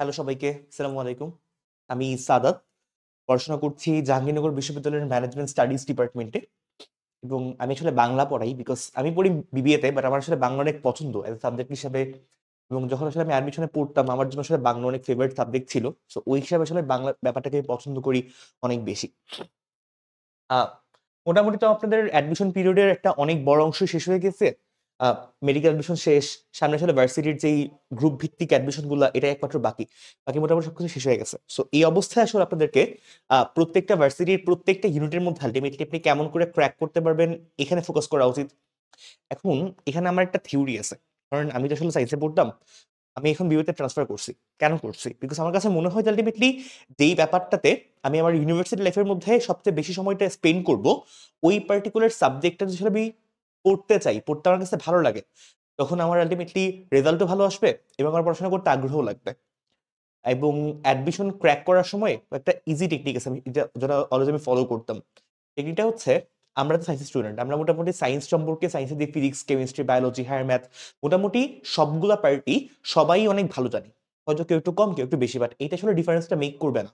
Hello সবাইকে, আসসালামু আলাইকুম। আমি সাদাত। পড়াশোনা করছি জাহাঙ্গীরনগর বিশ্ববিদ্যালয়ের ম্যানেজমেন্ট স্টাডিজ ডিপার্টমেন্টে এবং আমি আসলে বাংলা পড়াই বিকজ আমি পড়ি বিবিএতে বাট আমার আসলে বাংলা অনেক পছন্দ অ্যাজ এ সাবজেক্ট হিসাবে এবং যখন আসলে আমি অ্যাডমিশনে পড়তাম আমার জন্য আসলে বাংলা অনেক ফেভারিট সাবজেক্ট ছিল। সো ওই হিসাবে আসলে বাংলা ব্যাপারটাকে পছন্দ করি অনেক বেশি। আ মোটামুটি তো আপনাদের অ্যাডমিশন পিরিয়ডের একটা অনেক বড় অংশ শেষ হয়ে গেছে। আ মেডিকেল অ্যাডমিশন শেষ। সামনে আসলে ভার্সিটির যেই গ্রুপ ভিত্তিক অ্যাডমিশন গুলা এটাই একমাত্র বাকি। বাকি মোটামুটি সবকিছু শেষ হয়ে গেছে। সো এই অবস্থায় আসলে আপনাদেরকে প্রত্যেকটা ভার্সিটির প্রত্যেকটা ইউনিটের মধ্যে আল্টিমেটলি আপনি কেমন করে ক্র্যাক করতে পারবেন এখানে ফোকাস করা উচিত। এখন এখানে আমার একটা থিওরি আছে। কারণ আমি তো আসলে সায়েন্সে পড়তাম। আমি এখন বিইউতে ট্রান্সফার করছি। কেন করছি? বিকজ আমার কাছে মনে হয় যে আল্টিমেটলি যেই ব্যাপারটাতে আমি আমার ইউনিভার্সিটি লাইফ এর মধ্যে সবচেয়ে বেশি সময়টা স্পেন্ড করব, ওই পার্টিকুলার সাবজেক্টটা যদি আসলে আমি পড়তে চাই, পড়তে আমার কাছে ভালো লাগে, তখন আমার আল্টিমেটলি রেজাল্টও ভালো আসবে এবং আমার পড়াশোনা করতে আগ্রহও লাগবে। এবং অ্যাডমিশন ক্র্যাক করার সময় একটা ইজি টেকনিক আছে যেটা অলওয়েজ আমি ফলো করতাম। টেকনিকটা হচ্ছে আমরা তো সায়েন্স স্টুডেন্ট। আমরা মোটামুটি সায়েন্স সম্পর্কে সায়েন্সের দিক physics, chemistry, biology, higher math মোটামুটি সবগুলা পার্টি সবাই অনেক ভালো জানি। হয়তো কেউ একটু কম, কেউ একটু বেশি। বাট এইটা আসলে ডিফারেন্সটা মেক করবে না।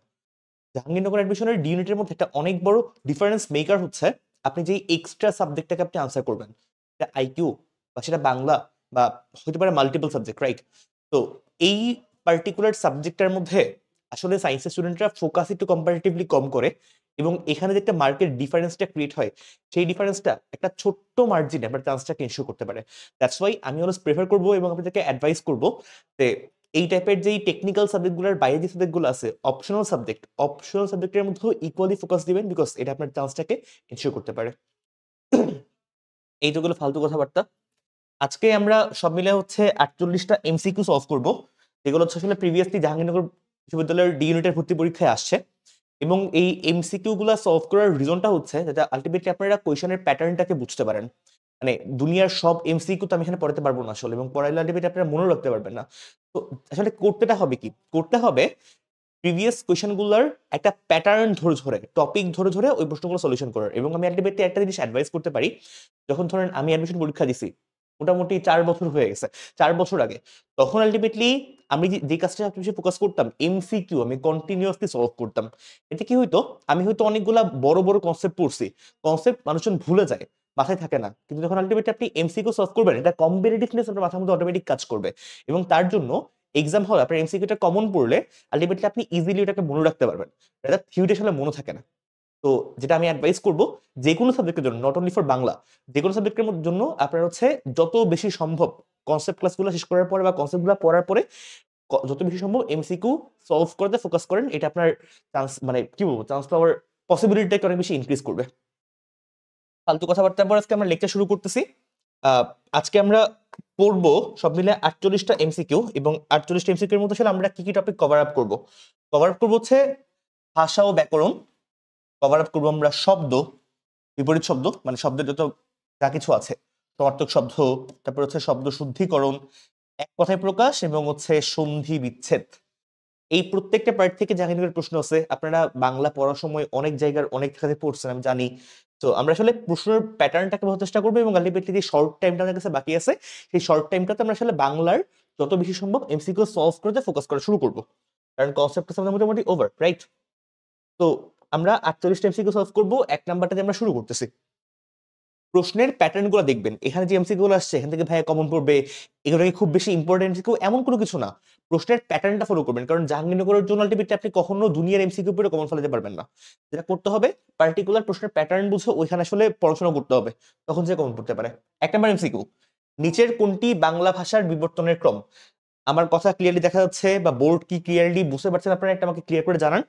জাহাঙ্গীরনগর অ্যাডমিশনের ডি ইউনিটের মধ্যে একটা অনেক বড় ডিফারেন্স মেকার হচ্ছে আপনি যেই এক্সট্রা সাবজেক্টটাকে আপনি আনসার করবেন। সেটা আইকিউ বা সেটা বাংলা বা হতে পারে মাল্টিপল সাবজেক্ট, রাইট? তো এই পার্টিকুলার সাবজেক্টটার মধ্যে আসলে সায়েন্সের স্টুডেন্টরা ফোকাস একটু কম্পারেটিভলি কম করে এবং এখানে যে একটা মার্কের ডিফারেন্সটা ক্রিয়েট হয়, সেই ডিফারেন্সটা একটা ছোট্ট মার্জিনে আপনার চান্সটাকে এনশিওর করতে পারে। দ্যাটস ওয়াই আমি অলওয়েজ প্রেফার করব এবং আপনাদেরকে অ্যাডভাইস করব যে এই টাইপের যেই টেকনিক্যাল সাবজেক্টগুলোর বাইরে যে সাবজেক্টগুলো আছে, অপশনাল সাবজেক্টের মধ্যেও ইকুয়ালি ফোকাস দিবেন বিকজ এটা আপনার চান্সটাকে এনশিওর করতে পারে। এইটুকুলো ফালতু কথাবার্তা। আজকে আমরা সব মিলে হচ্ছে ৪৮টা এমসিকিউ সলভ করব। যেগুলো হচ্ছে আসলে প্রিভিয়াসলি জাহাঙ্গীরনগর বিশ্ববিদ্যালয়ের ডি ইউনিটের ভর্তি পরীক্ষায় আসছে। এবং এই এমসিকিউ গুলা সলভ করার রিজনটা হচ্ছে যাতে আল্টিমেটলি আপনারা কোয়েশনের প্যাটার্নটাকে বুঝতে পারেন। মানে দুনিয়ার সব এমসিকিউ তো আমি এখানে পড়াতে পারবো না আসলে এবং পড়াইলে আল্টিমেটলি আপনারা মনেও রাখতে পারবেন না। তো আসলে করতেটা হবে কি? করতে হবে প্রিভিয়াস কোয়েশন গুলার একটা প্যাটার্ন ধরে ধরে টপিক ধরে ধরে ওই প্রশ্নগুলো সলিউশন করার এবং আমি আলটিমেটলি একটা জিনিস অ্যাডভাইস করতে পারি। যখন ধরেন আমি অ্যাডমিশন পরীক্ষা দিছি মোটামুটি ৪ বছর হয়ে গেছে, ৪ বছর আগে, তখন আলটিমেটলি আমি যে কাজটা সবচেয়ে বেশি ফোকাস করতাম এমসিকিউ আমি কন্টিনিউয়াসলি সলভ করতাম। এতে কি হইতো, আমি হয়তো অনেকগুলা বড় বড় কনসেপ্ট পড়ছি, কনসেপ্ট মানুষজন ভুলে যায়, মাথায় থাকে না, কিন্তু যখন আলটিমেটলি আপনি এমসিকিউ সলভ করবেন এটা কম্পিটিটিভনেস আপনার মাথার মধ্যে অটোমেটিক কাজ করবে এবং তার জন্য এক্সাম হল আপনার এমসিকিউটা কমন পড়লে আলটিমেটলি আপনি ইজিলি ওটাকে মনে রাখতে পারবেন। এটা থিওরি আসলে মনে থাকে না। তো যেটা আমি অ্যাডভাইস করব, যেকোনো সাবজেক্টের জন্য নট অনলি ফর বাংলা, যেকোনো সাবজেক্টের জন্য আপনার হচ্ছে যত বেশি সম্ভব কনসেপ্ট ক্লাসগুলো শেষ করার পরে বা কনসেপ্টগুলো পড়ার পরে যত বেশি সম্ভব এমসিকিউ সলভ করতে ফোকাস করেন। এটা আপনার চান্স মানে কি বলবো চান্স পাওয়ার পসিবিলিটিটাকে অনেক বেশি ইনক্রিজ করবে। ফালতু কথাবার্তার পর আজকে আমরা লেকচার শুরু করতেছি। আহ, আজকে আমরা পড়বো সব মিলে ৪৮টা এমসিকিউ এবং ৪৮টা এমসিকিউর মধ্যে আসলে আমরা কি কি টপিক কভার আপ করবো। কভার আপ করবো হচ্ছে ভাষা ও ব্যাকরণ, কভার আপ করবো আমরা শব্দ, বিপরীত শব্দ মানে শব্দের যত যা কিছু আছে, সমার্থক শব্দ, তারপর হচ্ছে শব্দ শুদ্ধিকরণ, এক কথায় প্রকাশ এবং হচ্ছে সন্ধি বিচ্ছেদ। এই প্রত্যেকটা পার্ট থেকে জাহাঙ্গীরের প্রশ্ন আছে। আপনারা বাংলা পড়ার সময় অনেক জায়গার অনেক জায়গাতে পড়ছেন আমি জানি। তো আমরা আসলে প্রশ্নের প্যাটার্নটাকে বোঝার চেষ্টা করবো এবং আলটিমেটলি যে শর্ট টাইমটা আমাদের কাছে বাকি আছে সেই শর্ট টাইমটাতে আমরা আসলে বাংলার যত বেশি সম্ভব এমসিকিউ সলভ করতে ফোকাস করা শুরু করবো। কারণ কনসেপ্ট আমাদের মোটামুটি ওভার, রাইট? তো আমরা ৪৮টা এমসিকিউ সলভ করবো। ১ নাম্বারটা দিয়ে আমরা শুরু করতেছি। প্রশ্নের প্যাটার্ন গুলো দেখবেন। এখানে যে এমসিকিউ গুলো আসছে এখান থেকে ভাইয়া কমন পড়বে, এগুলো কি খুব বেশি ইম্পর্টেন্ট এমসিকিউ এমন কোনো কিছু না। প্রশ্নের প্যাটার্নটা ফলো করবেন। কারণ জাহাঙ্গীরনগরের জন্য আলটিমেটলি আপনি কখনো দুনিয়ার এমসিকিউ পড়ে কমন ফেলাতে পারবেন না। যেটা করতে হবে পার্টিকুলার প্রশ্নের প্যাটার্ন বুঝে ওইখানে আসলে পড়াশোনা করতে হবে। তখন সে কমন পড়তে পারে। ১ নাম্বার এমসিকিউ, নিচের কোনটি বাংলা ভাষার বিবর্তনের ক্রম? আমার কথা ক্লিয়ারলি দেখা যাচ্ছে বা বোর্ড কি ক্লিয়ারলি বুঝতে পারছেন আপনারা? একটা আমাকে ক্লিয়ার করে জানান।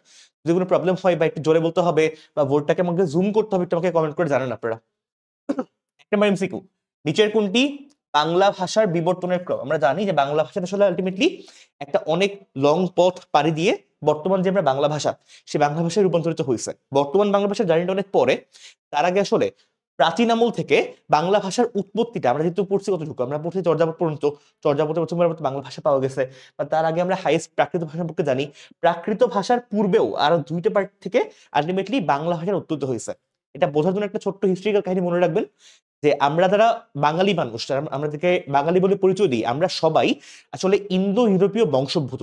যদি কোনো প্রবলেম হয় বা একটু জোরে বলতে হবে বা বোর্ডটাকে আমাকে জুম করতে হবে একটু আমাকে কমেন্ট করে জানান আপনারা। ১ নাম্বার এমসিকিউ, নিচের কোনটি বাংলা ভাষার বিবর্তনের ক্রম? আমরা জানি যে বাংলা ভাষাটা আসলে আলটিমেটলি একটা অনেক লং পথ পাড়ি দিয়ে বর্তমান যে আমরা বাংলা ভাষা সেই বাংলা ভাষায় রূপান্তরিত হয়েছে। বর্তমান বাংলা ভাষার জার্নিটা অনেক পরে। তার আগে আসলে প্রাচীন আমল থেকে বাংলা ভাষার উৎপত্তিটা আমরা যেহেতু পড়ছি কতটুকু, আমরা পড়ছি চর্যাপদ পর্যন্ত। চর্যাপদে প্রথমবার বাংলা ভাষা পাওয়া গেছে। বা তার আগে আমরা হাইয়েস্ট প্রাকৃত ভাষা সম্পর্কে জানি। প্রাকৃত ভাষার পূর্বেও আরো ২টা পার্ট থেকে আলটিমেটলি বাংলা ভাষার উৎপত্তি হয়েছে। এটা বোঝার জন্য একটা ছোট্ট হিস্ট্রিক্যাল কাহিনী মনে রাখবেন যে আমরা যারা বাঙালি মানুষ, যারা আমাদেরকে বাঙালি বলে পরিচয় দিই, আমরা সবাই আসলে ইন্দো ইউরোপীয় বংশোদ্ভূত।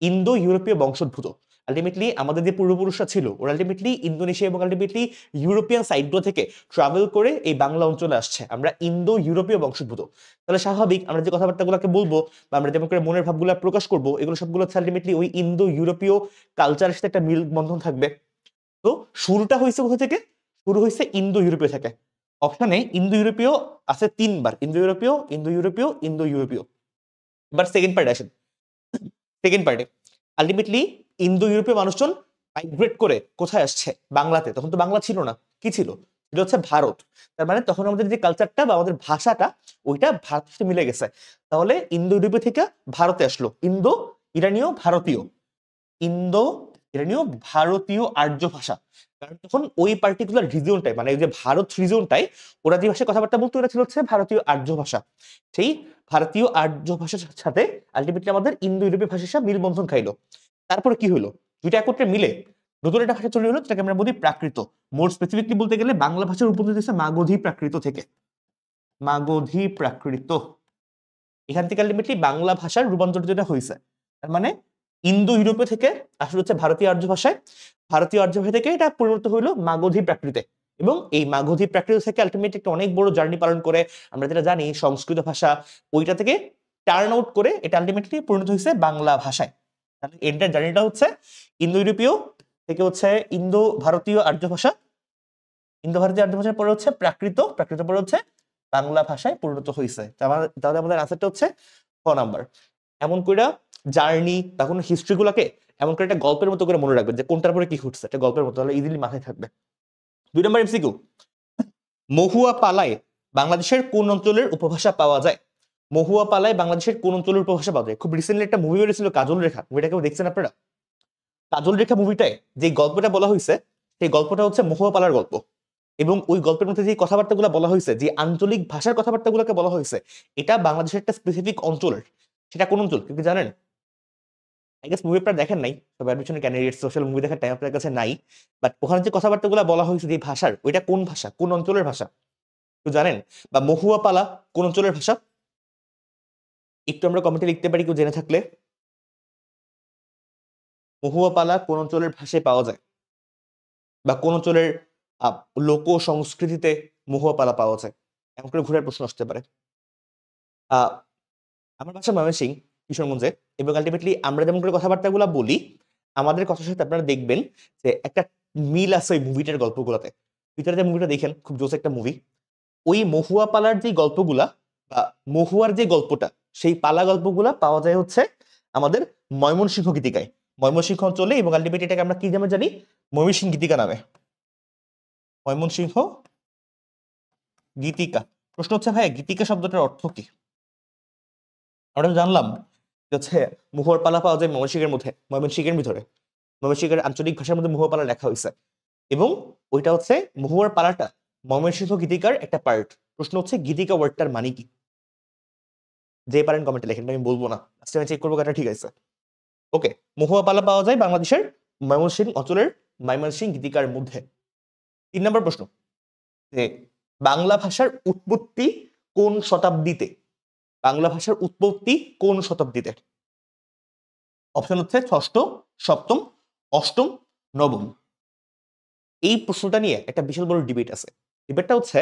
ইন্দো ইউরোপীয় বংশোদ্ভূত। আলটিমেটলি আমাদের যে পূর্বপুরুষরা ছিল ওরা আলটিমেটলি ইন্দোনেশিয়া এবং আলটিমেটলি ইউরোপিয়ান সাইডগুলো থেকে ট্রাভেল করে এই বাংলা অঞ্চলে আসছে। আমরা ইন্দো ইউরোপীয় বংশোদ্ভূত। তাহলে স্বাভাবিক আমরা যে কথাবার্তাগুলোকে বলবো বা আমরা যেমন করে মনের ভাবগুলো প্রকাশ করবো এগুলো সবগুলো হচ্ছে আলটিমেটলি ওই ইন্দো ইউরোপীয় কালচারের সাথে একটা মিল বন্ধন থাকবে। তো শুরুটা হয়েছে কোথা থেকে? শুরু হয়েছে ইন্দো ইউরোপীয় থেকে। অপশনে ইন্দো ইউরোপীয় আছে 3 বার, ইন্দো ইউরোপীয়, ইন্দো ইউরোপীয়, ইন্দো ইউরোপীয়। এবার সেকেন্ড পার্টে আসেন। সেকেন্ড পার্টে আলটিমেটলি ইন্দো ইউরোপীয় মানুষজন মাইগ্রেট করে কোথায় আসছে? বাংলাতে। তখন তো বাংলা ছিল না, কি ছিল? এটা হচ্ছে ভারত। তার মানে তখন আমাদের যে কালচারটা বা আমাদের ভাষাটা ওইটা ভারতের সাথে মিলে গেছে। তাহলে ইন্দো ইউরোপীয় থেকে ভারতে আসলো ইন্দো ইরানীয় ভারতীয়, ইন্দো ইরানীয় ভারতীয় আর্য ভাষা। কারণ তখন ওই পার্টিকুলার রিজিয়নটাই মানে ওই যে ভারত রিজিয়নটাই ওরা যে ভাষায় কথাবার্তা বলতো ওটা ছিল হচ্ছে ভারতীয় আর্য ভাষা। সেই ভারতীয় আর্য ভাষার সাথে আলটিমেটলি আমাদের ইন্দো ইউরোপীয় ভাষার মিলবন্ধন খাইলো। তারপরে কি হলো? দুইটা একত্রে মিলে নতুন একটা ভাষা তৈরি হলো, যেটাকে আমরা বলি প্রাকৃত। মোর স্পেসিফিকলি বলতে গেলে বাংলা ভাষার উৎপত্তি হচ্ছে মাগধী প্রাকৃত থেকে। মাগধী প্রাকৃত, এখান থেকে আলটিমেটলি বাংলা ভাষার রূপান্তর যেটা হয়েছে। তার মানে ইন্দো ইউরোপীয় থেকে আসলে হচ্ছে ভারতীয় আর্য ভাষায়, ভারতীয় আর্য ভাষা থেকে এটা পরিণত হইলো মাগধী প্রাকৃতে। এবং এই মাগধী প্রাকৃত থেকে আলটিমেটলি একটা অনেক বড় জার্নি পালন করে আমরা যেটা জানি সংস্কৃত ভাষা, ওইটা থেকে টার্ন আউট করে এটা আলটিমেটলি পরিণত হয়েছে বাংলা ভাষায়। তাহলে এন্টার জার্নিটা হচ্ছে ইন্দো ইউরোপীয় থেকে হচ্ছে ইন্দো ভারতীয় আর্য ভাষা, ইন্দো ভারতীয় আর্য ভাষার পরে হচ্ছে প্রাকৃত, প্রাকৃত পরে হচ্ছে বাংলা ভাষায় পরিণত হয়েছে। তাহলে আমাদের আনসারটা হচ্ছে খ নাম্বার। এমন করে জার্নি বা কোনো হিস্ট্রি গুলাকে এমন করে একটা গল্পের মতো করে মনে রাখবেন যে কোনটার পরে কি ঘটছে, একটা গল্পের মতো, তাহলে ইজিলি মাথায় থাকবে। 2 নম্বর এমসিকিউ, মহুয়া পালায় বাংলাদেশের কোন অঞ্চলের উপভাষা পাওয়া যায়? মহুয়া পালায় বাংলাদেশের কোন অঞ্চলের উপভাষা পাওয়া যায়? খুব রিসেন্টলি একটা মুভি বেরিয়েছিল কাজল রেখা, মুভিটা কেউ দেখছেন আপনারা? কাজল রেখা মুভিটায় যে গল্পটা বলা হয়েছে সেই গল্পটা হচ্ছে মহুয়া পালার গল্প। এবং ওই গল্পের মধ্যে যে কথাবার্তাগুলো বলা হয়েছে, যে আঞ্চলিক ভাষার কথাবার্তাগুলোকে বলা হয়েছে, এটা বাংলাদেশের একটা স্পেসিফিক অঞ্চলের। সেটা কোন অঞ্চল কেউ কি জানেন? আই গেস মুভি আপনারা দেখেন নাই, তবে অ্যাডমিশনের ক্যান্ডিডেট সোশ্যাল মুভি দেখার টাইম আপনার কাছে নাই। বাট ওখানে যে কথাবার্তাগুলো বলা হয়েছে যে ভাষার, ওইটা কোন ভাষা, কোন অঞ্চলের ভাষা কেউ জানেন? বা মহুয়া পালা কোন অঞ্চলের ভাষা? একটু আমরা কমেন্টে লিখতে পারি কেউ জেনে থাকলে। মহুয়া পালা কোন অঞ্চলের ভাষায় পাওয়া যায় বা কোন অঞ্চলের লোক সংস্কৃতিতে মহুয়া পালা পাওয়া যায়? এমন করে ঘুরে প্রশ্ন আসতে পারে। আহ আমার বাসা ময়মনসিংহ, কিশোরগঞ্জে। এবং আলটিমেটলি আমরা যেমন করে কথাবার্তাগুলো বলি, আমাদের কথার সাথে আপনারা দেখবেন যে একটা মিল আছে ওই মুভিটার গল্পগুলোতে। ভিতরে যে মুভিটা দেখেন খুব জোস একটা মুভি। ওই মহুয়া পালার যে গল্পগুলা বা মহুয়ার যে গল্পটা, সেই পালা গল্পগুলা পাওয়া যায় হচ্ছে আমাদের ময়মনসিংহ গীতিকায়, ময়মনসিংহ অঞ্চলে। এবং আলটিমেটলি এটাকে আমরা কি নামে জানি? ময়মনসিংহ গীতিকা নামে। ময়মনসিংহ গীতিকা। প্রশ্ন হচ্ছে ভাই গীতিকা শব্দটার অর্থ কি? আমরা তো জানলাম যে হচ্ছে মহুয়ার পালা পাওয়া যায় ময়মনসিংহের মধ্যে, ময়মনসিংহের ভিতরে, ময়মনসিংহের আঞ্চলিক ভাষার মধ্যে মহুয়া পালা লেখা হয়েছে। এবং ওইটা হচ্ছে মহুয়ার পালাটা ময়মনসিংহ গীতিকার একটা পার্ট। প্রশ্ন হচ্ছে গীতিকা ওয়ার্ডটার মানে কি? যে পারেন কমেন্টে লেখেন, আমি বলবো না, লাস্টে আমি চেক করবো কাটা ঠিক আছে। ওকে, মহুয়া পালা পাওয়া যায় বাংলাদেশের ময়মনসিংহ অঞ্চলের ময়মনসিংহ গীতিকার মধ্যে। 3 নম্বর প্রশ্ন, যে বাংলা ভাষার উৎপত্তি কোন শতাব্দীতে? বাংলা ভাষার উৎপত্তি কোন শতাব্দীতে? অপশন হচ্ছে ষষ্ঠ, সপ্তম, অষ্টম, নবম। এই প্রশ্নটা নিয়ে একটা বিশাল বড় ডিবেট আছে। ডিবেটটা হচ্ছে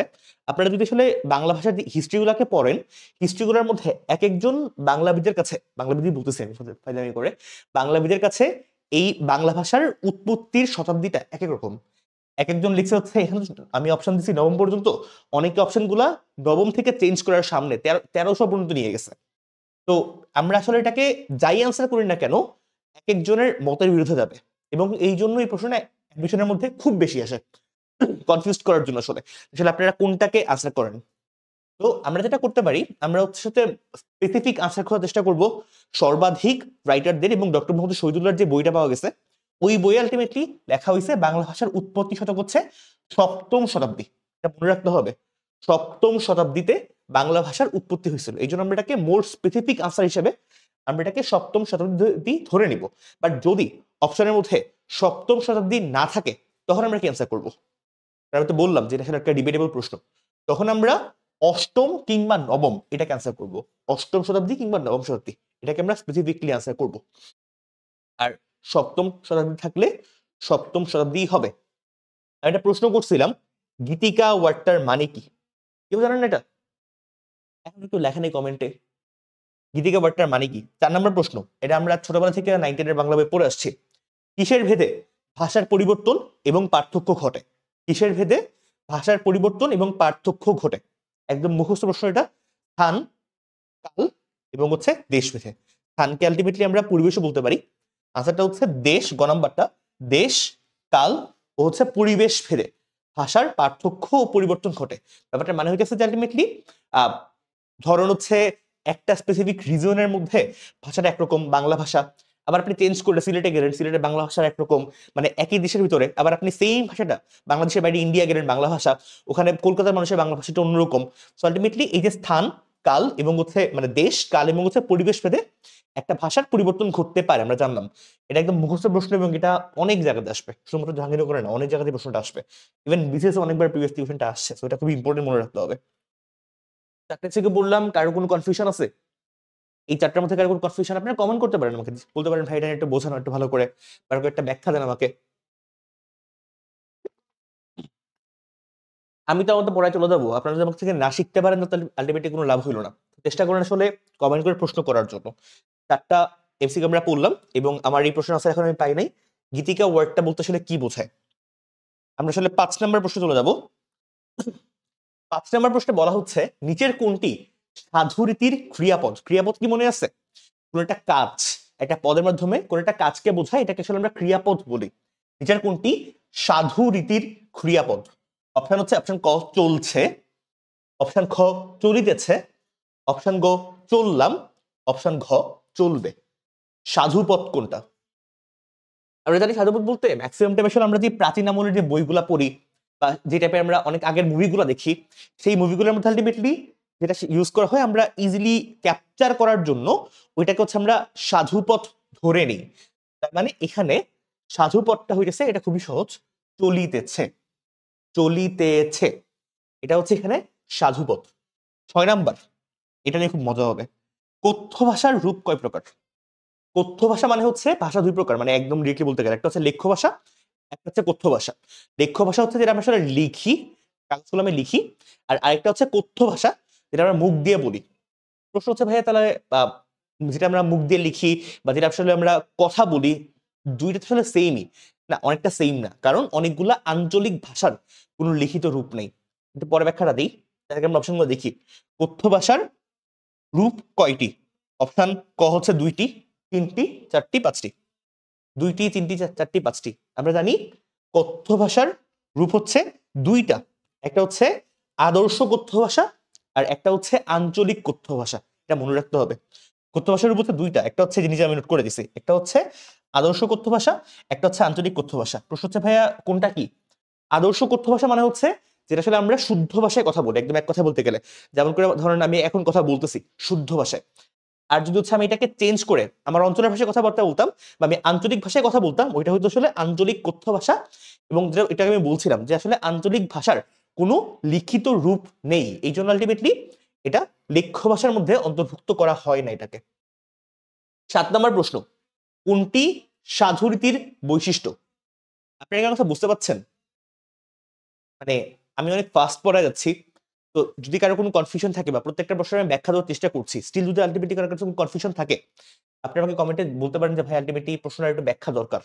আপনারা যদি আসলে বাংলা ভাষার হিস্ট্রিগুলোকে পড়েন, হিস্ট্রিগুলোর মধ্যে এক একজন বাংলাবিদের কাছে, বাংলাবিদই বলতেছি আমি ফাইলামি করে, বাংলাবিদের কাছে এই বাংলা ভাষার উৎপত্তির শতাব্দীটা এক এক রকম। এক একজন লিখছে হচ্ছে, এখানে আমি অপশন দিচ্ছি নবম পর্যন্ত, অনেকে অপশনগুলা নবম থেকে চেঞ্জ করার সামনে 1300 পর্যন্ত নিয়ে গেছে। তো আমরা আসলে এটাকে যাই অ্যান্সার করি না কেন, এক একজনের মতের বিরুদ্ধে যাবে। এবং এই জন্য এই প্রশ্নটা অ্যাডমিশনের মধ্যে খুব বেশি আসে, কনফিউজ করার জন্য। আসলে আসলে আপনারা কোনটাকে আনসার করেন। তো আমরা যেটা করতে পারি, আমরা হচ্ছে সাথে স্পেসিফিক আনসার করার চেষ্টা করব সর্বাধিক রাইটারদের। এবং ডক্টর মোহাম্মদ শহীদুল্লাহর যে বইটা পাওয়া গেছে, ওই বইয়ে আলটিমেটলি লেখা হয়েছে বাংলা ভাষার উৎপত্তি শতক হচ্ছে সপ্তম শতাব্দী। এটা মনে রাখতে হবে, সপ্তম শতাব্দীতে বাংলা ভাষার উৎপত্তি হয়েছিল। এই জন্য আমরা এটাকে মোর স্পেসিফিক আনসার হিসেবে আমরা এটাকে সপ্তম শতাব্দী ধরে নিব। বাট যদি অপশনের মধ্যে সপ্তম শতাব্দী না থাকে, তখন আমরা কি অ্যান্সার করবো? আমি তো বললাম যে এটা আসলে একটা ডিবেটেবল প্রশ্ন। তখন আমরা অষ্টম কিংবা নবম এটাকে অ্যান্সার করব। অষ্টম শতাব্দী কিংবা নবম শতাব্দী, এটাকে আমরা স্পেসিফিকলি অ্যান্সার করব। আর সপ্তম শতাব্দী থাকলে সপ্তম শতাব্দী হবে। আমি একটা প্রশ্ন করছিলাম, গীতিকা ওয়ার্ডটার মানে কি? কেউ জানেন না এটা? এখন একটু লেখা নেই কমেন্টে, গীতিকা ওয়ার্ডটার মানে কি? 4 নম্বর প্রশ্ন, এটা আমরা ছোটবেলা থেকে 9 10 বাংলা বই পড়ে আসছি। কিসের ভেদে ভাষার পরিবর্তন এবং পার্থক্য ঘটে? কিসের ভেদে ভাষার পরিবর্তন এবং পার্থক্য ঘটে? একদম মুখস্থ প্রশ্ন এটা। স্থান, কাল এবং হচ্ছে দেশ ভেদে। স্থানকে আলটিমেটলি আমরা পরিবেশও বলতে পারি। আনসারটা হচ্ছে দেশ, গ নাম্বারটা। দেশ, কাল ও হচ্ছে পরিবেশ ভেদে ভাষার পার্থক্য ও পরিবর্তন ঘটে। ব্যাপারটা মানে হইতেছে যে আলটিমেটলি ধরুন হচ্ছে একটা স্পেসিফিক রিজনের মধ্যে ভাষাটা একরকম, বাংলা ভাষা, আবার আপনি চেঞ্জ করলে সিলেটে গেলেন, সিলেটের বাংলা ভাষার একরকম, মানে একই দেশের ভিতরে আবার আপনি সেম ভাষাটা বাংলাদেশের বাইরে ইন্ডিয়া গেলেন বাংলা ভাষা, ওখানে কলকাতার মানুষের বাংলা ভাষাটা অন্যরকম। সো আলটিমেটলি এই যে স্থান, কাল এবং হচ্ছে মানে দেশ, কাল এবং হচ্ছে পরিবেশ ভেদে একটা ভাষার পরিবর্তন ঘটতে পারে, আমরা জানলাম। এটা একদম মুখস্থ প্রশ্ন এবং এটা অনেক জায়গাতে আসবে, শুধুমাত্র জাহাঙ্গীরনগরে না, অনেক জায়গাতে প্রশ্নটা আসবে। ইভেন বিসিএস অনেকবার প্রিভিয়াস টিউশনটা আসছে, সো এটা খুবই ইম্পর্টেন্ট মনে রাখতে হবে। চারটে থেকে বললাম, কারো কোনো কনফিউশন আছে? এই চারটার মধ্যে কারো কোনো কনফিউশন, আপনারা কমেন্ট করতে পারেন, আমাকে বলতে পারেন ভাই এটা একটু বোঝানো একটু ভালো করে, কারো একটা ব্যাখ্যা দেন আমাকে। আমি তো আমাদের পড়ায় চলে যাবো, আপনারা যদি আমার থেকে না শিখতে পারেন তাহলে আলটিমেটলি কোনো লাভ হইলো না। চেষ্টা করেন আসলে কমেন্ট করে প্রশ্ন করার জন্য। চারটা এমসিকিউ আমরা পড়লাম এবং আমার এই প্রশ্ন আনসার এখন আমি পাই নাই, গীতিকা ওয়ার্ডটা বলতে আসলে কি বোঝায়। আমরা আসলে 5 নম্বর প্রশ্নে চলে যাব। 5 নম্বর প্রশ্নে বলা হচ্ছে, নিচের কোনটি সাধুরীতির ক্রিয়াপদ? ক্রিয়াপদ কি মনে আছে? কোন একটা কাজ, একটা পদের মাধ্যমে কোন একটা কাজকে বোঝায়, এটাকে আসলে আমরা ক্রিয়াপদ বলি। নিচের কোনটি সাধু রীতির ক্রিয়াপদ? অপশন হচ্ছে অপশন ক চলছে, অপশন খ চলিতেছে, অপশন গ চললাম, অপশন ঘ চলবে। সাধুপদ কোনটা? আমরা জানি সাধুপদ বলতে ম্যাক্সিমাম টাইম আসলে আমরা যে প্রাচীন আমলের যে বইগুলা পড়ি বা যে টাইপের আমরা অনেক আগের মুভিগুলো দেখি, সেই মুভিগুলোর মধ্যে আলটিমেটলি যেটা ইউজ করা হয় আমরা ইজিলি ক্যাপচার করার জন্য, ওইটাকে হচ্ছে আমরা সাধুপথ ধরে নিই। তার মানে এখানে সাধুপথটা হইতেছে, এটা খুবই সহজ, চলিতেছে, চলিতেছে, এটা হচ্ছে এখানে সাধুপথ। 6 নাম্বার, এটা নিয়ে খুব মজা হবে। কথ্য ভাষার রূপ কয় প্রকার? কথ্য ভাষা মানে হচ্ছে ভাষা দুই প্রকার, মানে একদম ডিরেক্টলি বলতে গেলে একটা হচ্ছে লেখ্য ভাষা, একটা হচ্ছে কথ্য ভাষা। লেখ্য ভাষা হচ্ছে যেটা আমরা আসলে লিখি, কাগজ কলমে লিখি, আর আরেকটা হচ্ছে কথ্য ভাষা, যেটা আমরা মুখ দিয়ে বলি। প্রশ্ন হচ্ছে ভাইয়া তাহলে যেটা আমরা মুখ দিয়ে লিখি বা যেটা আসলে আমরা কথা বলি, দুইটা তো আসলে সেমই না, অনেকটা সেম না, কারণ অনেকগুলা আঞ্চলিক ভাষার কোনো লিখিত রূপ নেই। কিন্তু পরে ব্যাখ্যাটা দিই, তার আগে আমরা অপশনগুলো দেখি। কথ্য ভাষার রূপ কয়টি? অপশন ক হচ্ছে 2টি, 3টি, 4টি, 5টি। 2টি, 3টি, 4টি, 5টি। আমরা জানি কথ্য ভাষার রূপ হচ্ছে 2টা, একটা হচ্ছে আদর্শ কথ্য ভাষা আর একটা হচ্ছে আঞ্চলিক কথ্য ভাষা। এটা মনে রাখতে হবে। কথ্য ভাষার রূপ হচ্ছে 2টা, একটা হচ্ছে জিনিস আমি নোট করে দিছি, একটা হচ্ছে আদর্শ কথ্য ভাষা, একটা হচ্ছে আঞ্চলিক কথ্য ভাষা। প্রশ্ন হচ্ছে ভাইয়া কোনটা কি? আদর্শ কথ্য ভাষা মানে হচ্ছে যেটা আসলে আমরা শুদ্ধ ভাষায় কথা বলি, একদম এক কথা বলতে গেলে, যেমন করে ধরেন আমি এখন কথা বলতেছি শুদ্ধ ভাষায়। আর যদি হচ্ছে আমি এটাকে চেঞ্জ করে আমার অঞ্চলের ভাষায় কথাবার্তা বলতাম বা আমি আঞ্চলিক ভাষায় কথা বলতাম, ওইটা হয়তো আসলে আঞ্চলিক কথ্য ভাষা। এবং যেটা এটাকে আমি বলছিলাম যে আসলে আঞ্চলিক ভাষার কোনো লিখিত রূপ নেই, এই জন্য আলটিমেটলি এটা লেখ্য ভাষার মধ্যে অন্তর্ভুক্ত করা হয় না এটাকে। 7 নম্বর প্রশ্ন, কোনটি সাধুরীতির বৈশিষ্ট্য? আপনি একটা কথা বুঝতে পারছেন, মানে আমি অনেক ফাস্ট পড়া যাচ্ছি, তো যদি কারো কোনো কনফিউশন থাকে বা প্রত্যেকটা প্রশ্নের আমি ব্যাখ্যা দেওয়ার চেষ্টা করছি, স্টিল যদি আলটিমেটলি কারো কাছে কোনো কনফিউশন থাকে, আপনি আমাকে কমেন্টে বলতে পারেন যে ভাই আলটিমেটলি এই প্রশ্নের একটু ব্যাখ্যা দরকার।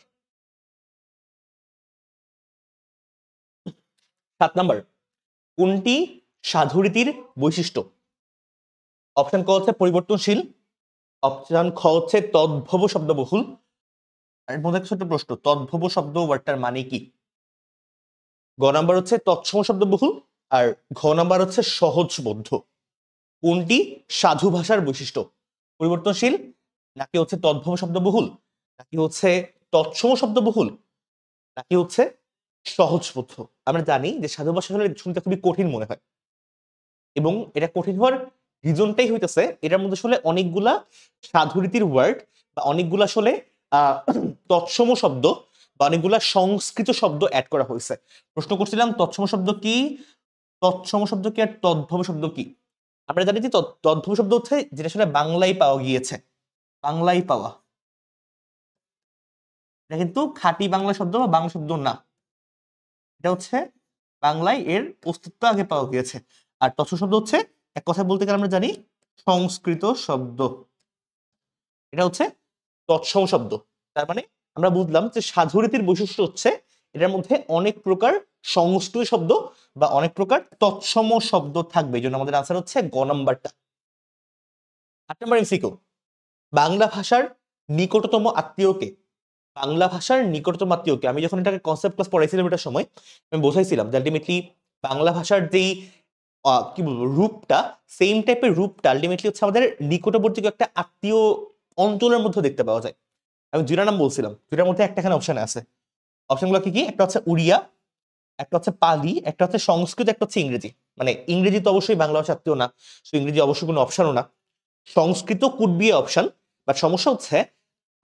7 নাম্বার, কোনটি সাধুরীতির বৈশিষ্ট্য? অপশন ক হচ্ছে পরিবর্তনশীল, অপশন খ হচ্ছে তদ্ভব শব্দবহুল। আর এর মধ্যে ছোট্ট প্রশ্ন, তদ্ভব শব্দ ওয়ার্ডটার মানে কি? গ নাম্বার হচ্ছে তৎসম শব্দবহুল আর ঘ নাম্বার হচ্ছে সহজবোধ্য। কোনটি সাধু ভাষার বৈশিষ্ট্য? পরিবর্তনশীল, নাকি হচ্ছে তদ্ভব শব্দবহুল, নাকি হচ্ছে তৎসম শব্দবহুল, নাকি হচ্ছে সহজবোধ্য? আমরা জানি যে সাধু ভাষা হলে শুনতে খুবই কঠিন মনে হয়, এবং এটা কঠিন হওয়ার রিজনটাই হইতেছে এটার মধ্যে আসলে অনেকগুলা সাধুরীতির ওয়ার্ড বা অনেকগুলা আসলে আহ তৎসম শব্দ বা অনেকগুলা সংস্কৃত শব্দ অ্যাড করা হয়েছে। প্রশ্ন করছিলাম তৎসম শব্দ কি, তৎসম শব্দ কি আর তদ্ভব শব্দ কি? আমরা জানি যে তদ্ভব শব্দ হচ্ছে যেটা আসলে বাংলায় পাওয়া গিয়েছে, বাংলায় পাওয়া। এটা কিন্তু খাঁটি বাংলা শব্দ বা বাংলা শব্দ না, এটা হচ্ছে বাংলায় এর অস্তিত্ব আগে পাওয়া গিয়েছে। আর তৎসম শব্দ হচ্ছে এক কথা বলতে গেলে আমরা জানি সংস্কৃত শব্দ, এটা হচ্ছে তৎসম শব্দ। তার মানে আমরা বুঝলাম যে সাধুরীতির বৈশিষ্ট্য হচ্ছে এটার মধ্যে অনেক প্রকার সংস্কৃত শব্দ বা অনেক প্রকার তৎসম শব্দ থাকবে, এই জন্য আমাদের আনসার হচ্ছে গ নাম্বারটা। 8 নম্বর এমসিকিউ, বাংলা ভাষার নিকটতম আত্মীয়কে, বাংলা ভাষার নিকটতম আত্মীয়কে আমি যখন এটাকে কনসেপ্ট ক্লাস পড়াইছিলাম এটার সময় আমি বোঝাইছিলাম যে আলটিমেটলি বাংলা ভাষার যেই কি বলবো রূপটা, সেম টাইপের রূপটা আলটিমেটলি হচ্ছে আমাদের নিকটবর্তী একটা আত্মীয় অঞ্চলের মধ্যে দেখতে পাওয়া যায়। আমি দুইটা নাম বলছিলাম, দুইটার মধ্যে একটা এখানে অপশন আছে। অপশনগুলো কি কি? একটা হচ্ছে উড়িয়া, একটা হচ্ছে পালি, একটা হচ্ছে সংস্কৃত, একটা হচ্ছে ইংরেজি। মানে ইংরেজি তো অবশ্যই বাংলা ভাষা আত্মীয় না, সো ইংরেজি অবশ্যই কোনো অপশনও না। সংস্কৃত কুড বি অপশন, বাট সমস্যা হচ্ছে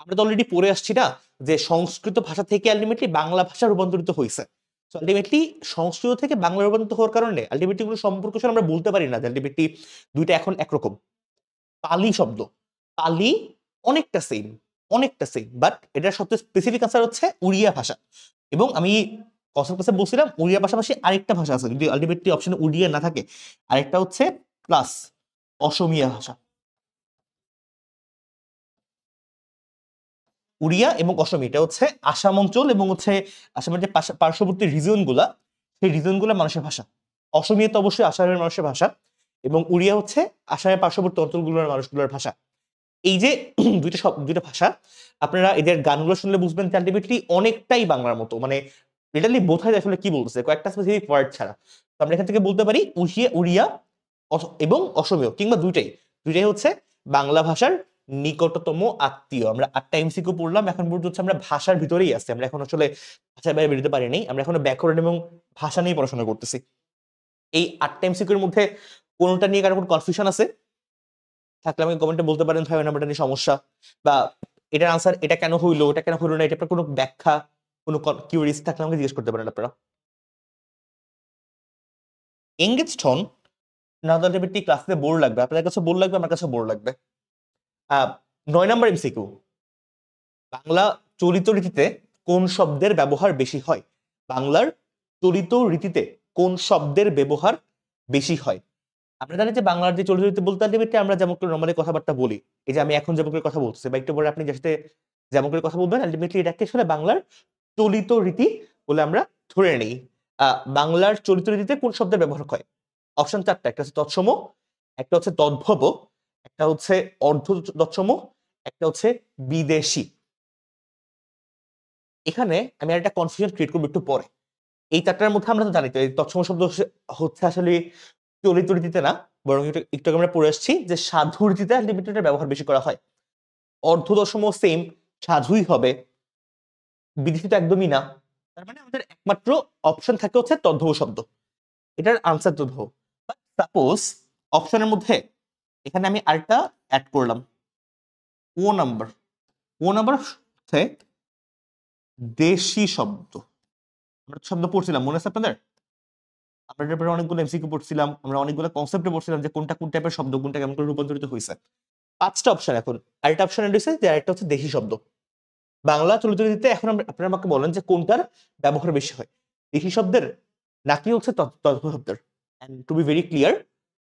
আমরা তো অলরেডি পড়ে আসছি না যে সংস্কৃত ভাষা থেকে আলটিমেটলি বাংলা ভাষা রূপান্তরিত হয়েছে। সো আলটিমেটলি সংস্কৃত থেকে বাংলা রূপান্তরিত হওয়ার কারণে আলটিমেটলি কোনো সম্পর্ক আমরা বলতে পারি না যে আলটিমেটলি দুইটা এখন একরকম। পালি শব্দ, পালি অনেকটা সেম, অনেকটা সেম, বাট এটার সবচেয়ে স্পেসিফিক আনসার হচ্ছে উড়িয়া ভাষা। এবং আমি কনসেপ্ট ক্লাসে বলছিলাম উড়িয়া পাশাপাশি আরেকটা ভাষা আছে, যদি আলটিমেটলি অপশনে উড়িয়া না থাকে, আরেকটা হচ্ছে প্লাস অসমীয়া ভাষা। উড়িয়া এবং অসমীয়া এটা হচ্ছে আসাম অঞ্চল এবং হচ্ছে আসামের যে পার্শ্ববর্তী রিজন গুলা, সেই রিজন গুলা মানুষের ভাষা। অসমীয়া তো অবশ্যই আসামের মানুষের ভাষা, এবং উড়িয়া হচ্ছে আসামের পার্শ্ববর্তী অঞ্চলগুলোর মানুষগুলোর ভাষা। এই যে দুইটা ভাষা, আপনারা এদের গানগুলো শুনলে বুঝবেন যে আলটিমেটলি অনেকটাই বাংলার মতো, মানে লিটারলি বোঝা যায় আসলে কি বলতেছে কয়েকটা স্পেসিফিক ওয়ার্ড ছাড়া। তো আমরা এখান থেকে বলতে পারি উড়িয়া এবং অসমীয় কিংবা দুইটাই, দুইটাই হচ্ছে বাংলা ভাষার নিকটতম আত্মীয়। আমরা 8টা এমসিকিউ পড়লাম, এখন পর্যন্ত হচ্ছে আমরা ভাষার ভিতরেই আছি, আমরা এখন আসলে ভাষার বাইরে বেরোতে পারিনি, আমরা এখন ব্যাকরণ এবং ভাষা নিয়ে পড়াশোনা করতেছি। এই 8টা এমসিকিউর মধ্যে কোনটা নিয়ে কারো কোনো কনফিউশন আছে থাকলে আমাকে কমেন্টে বলতে পারেন, 5 নাম্বারটা নিয়ে সমস্যা বা এটার আনসার এটা কেন হইলো, এটা কেন হইলো না, এটা কোনো ব্যাখ্যা, কোনো কিউরিজ থাকলে আমাকে জিজ্ঞেস করতে পারেন আপনারা। এঙ্গেজড হন না হলে আলটিমেটলি ক্লাসে বোর লাগবে, আপনাদের কাছে বোর লাগবে, আমার কাছে বোর লাগবে। 9 নাম্বার এমসিকিউ, বাংলা চলিত রীতিতে কোন শব্দের ব্যবহার বেশি হয়? বাংলার চলিত রীতিতে কোন শব্দের ব্যবহার বেশি হয়? আমরা জানি যে বাংলার যে চলিত রীতি বলতে আলটিমেটলি আমরা যেমন করে নরমালি কথাবার্তা বলি, এই যে আমি এখন যেমন করে কথা বলতেছি বা একটু পরে আপনি যার সাথে যেমন করে কথা বলবেন, আলটিমেটলি এটাকে আসলে বাংলার চলিত রীতি বলে আমরা ধরে নেই। বাংলার চলিত রীতিতে কোন শব্দের ব্যবহার হয়? অপশন 4টা, একটা হচ্ছে তৎসম, একটা হচ্ছে তদ্ভব, একটা হচ্ছে অর্ধ তৎসম, একটা হচ্ছে বিদেশি। এখানে আমি আর একটা কনফিউশন ক্রিয়েট করবো একটু পরে। এই 4টার মধ্যে আমরা তো জানি তো এই তৎসম শব্দ হচ্ছে আসলে চলিত রীতিতে না, বরং একটু আগে আমরা পড়ে আসছি যে সাধু রীতিতে আলটিমেটলি এটার ব্যবহার বেশি করা হয়। অর্ধদশম সেম, সাধুই হবে, বিদেশি তো একদমই না। তার মানে আমাদের একমাত্র অপশন থাকে হচ্ছে তদ্ভব শব্দ, এটার আনসার তদ্ভব। সাপোজ অপশনের মধ্যে এখানে আমি আরেকটা অ্যাড করলাম, ও নাম্বার, ও নাম্বার হচ্ছে দেশি শব্দ। আমরা শব্দ পড়ছিলাম মনে আছে আপনাদের? আমরা এটার পরে অনেকগুলো এমসিকিউ পড়ছিলাম, আমরা অনেকগুলো কনসেপ্টে পড়ছিলাম যে কোনটা কোন টাইপের শব্দ, কোনটা কেমন করে রূপান্তরিত হয়েছে। 5টা অপশন এখন, আরেকটা অপশন রয়েছে যে আরেকটা হচ্ছে দেশি শব্দ। বাংলা চলিত রীতিতে এখন আপনারা আমাকে বলেন যে কোনটার ব্যবহার বেশি হয়, দেশি শব্দের নাকি হচ্ছে তদ্ভব শব্দের? And to be very clear,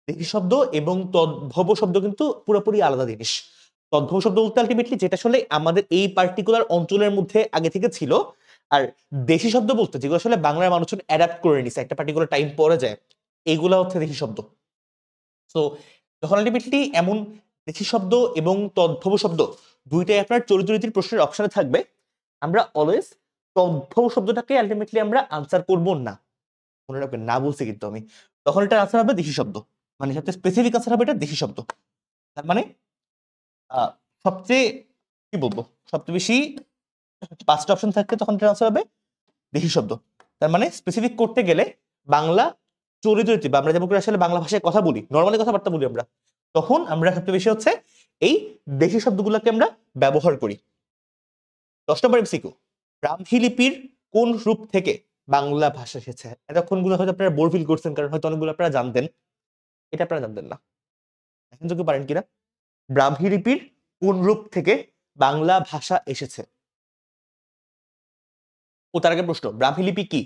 দেশি শব্দ এবং তদ্ভব শব্দ কিন্তু পুরোপুরি আলাদা জিনিস। তদ্ভব শব্দ বলতে আলটিমেটলি যেটা আসলে আমাদের এই পার্টিকুলার অঞ্চলের মধ্যে আগে থেকে ছিল, আর দেশি শব্দ বলতে যেগুলো আসলে বাংলার মানুষজন অ্যাডাপ্ট করে নিছে একটা পার্টিকুলার টাইম পরে যায়, এইগুলা হচ্ছে দেশি শব্দ। সো যখন আলটিমেটলি এমন দেশি শব্দ এবং তদ্ভব শব্দ দুইটাই আপনার চরিত্র রীতির প্রশ্নের অপশনে থাকবে, আমরা অলওয়েজ তদ্ভব শব্দটাকে আলটিমেটলি আমরা আনসার করব না, মনে রাখবেন না বলছি কিন্তু আমি, তখন এটা আনসার হবে দেশি শব্দ, মানে সবচেয়ে স্পেসিফিক আনসার হবে এটা দেশি শব্দ। তার মানে সবচেয়ে কি বলবো, সবচেয়ে বেশি 5টা অপশন থাকলে তখন এটা আনসার হবে দেশি শব্দ। তার মানে স্পেসিফিক করতে গেলে বাংলা চলিত রীতি বা আমরা যেমন করে আসলে বাংলা ভাষায় কথা বলি, নর্মালি কথাবার্তা বলি আমরা, তখন আমরা সবচেয়ে বেশি হচ্ছে এই দেশি শব্দগুলোকে আমরা ব্যবহার করি। 10 নম্বর এমসিকিউ, ব্রাহ্মী লিপির কোন রূপ থেকে বাংলা ভাষা এসেছে? এতক্ষণগুলো হয়তো আপনারা বোর ফিল করছেন, কারণ হয়তো অনেকগুলো আপনারা জানতেন, এটা আপনারা জানতেন না, এখন যদি পারেন কিনা। ব্রাহ্মী লিপির কোন রূপ থেকে বাংলা ভাষা এসেছে? ও তার আগে প্রশ্ন, ব্রাহ্মী লিপি কি?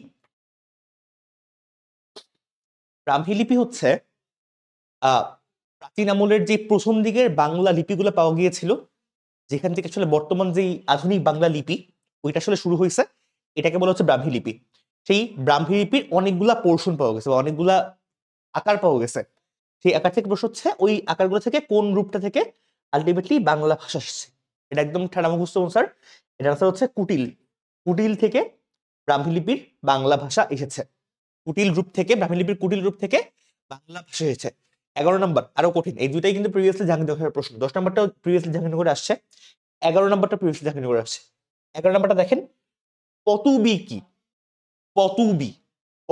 ব্রাহ্মী লিপি হচ্ছে প্রাচীন আমলের যে প্রথম দিকের বাংলা লিপিগুলো পাওয়া গিয়েছিল, যেখান থেকে আসলে বর্তমান যেই আধুনিক বাংলা লিপি ওইটা আসলে শুরু হয়েছে, এটাকে বলা হচ্ছে ব্রাহ্মী লিপি। সেই ব্রাহ্মী লিপির অনেকগুলা পোর্শন পাওয়া গেছে, অনেকগুলা আকার পাওয়া গেছে। সেই আকার থেকে প্রশ্ন হচ্ছে ওই আকারগুলো থেকে কোন রূপটা থেকে আলটিমেটলি বাংলা ভাষা আসছে। এটা একদম ঠাড়া মুখস্থ স্যার। এটা আনসার হচ্ছে কুটিল। কুটিল থেকে ব্রাহ্মী লিপির বাংলা ভাষা এসেছে। কুটিল রূপ থেকে, ব্রাহ্মী লিপির কুটিল রূপ থেকে বাংলা ভাষা এসেছে। 11 নম্বর আরো কঠিন, এই দুইটাই কিন্তু প্রিভিয়াসলি জাহাঙ্গীরনগরের প্রশ্ন। 10 নম্বরটাও প্রিভিয়াসলি জাহাঙ্গীরনগরে আসছে, 11 নম্বরটা প্রিভিয়াসলি জাহাঙ্গীরনগরে আসছে। 11 নম্বরটা দেখেন, পতুবি কি? পতুবি, প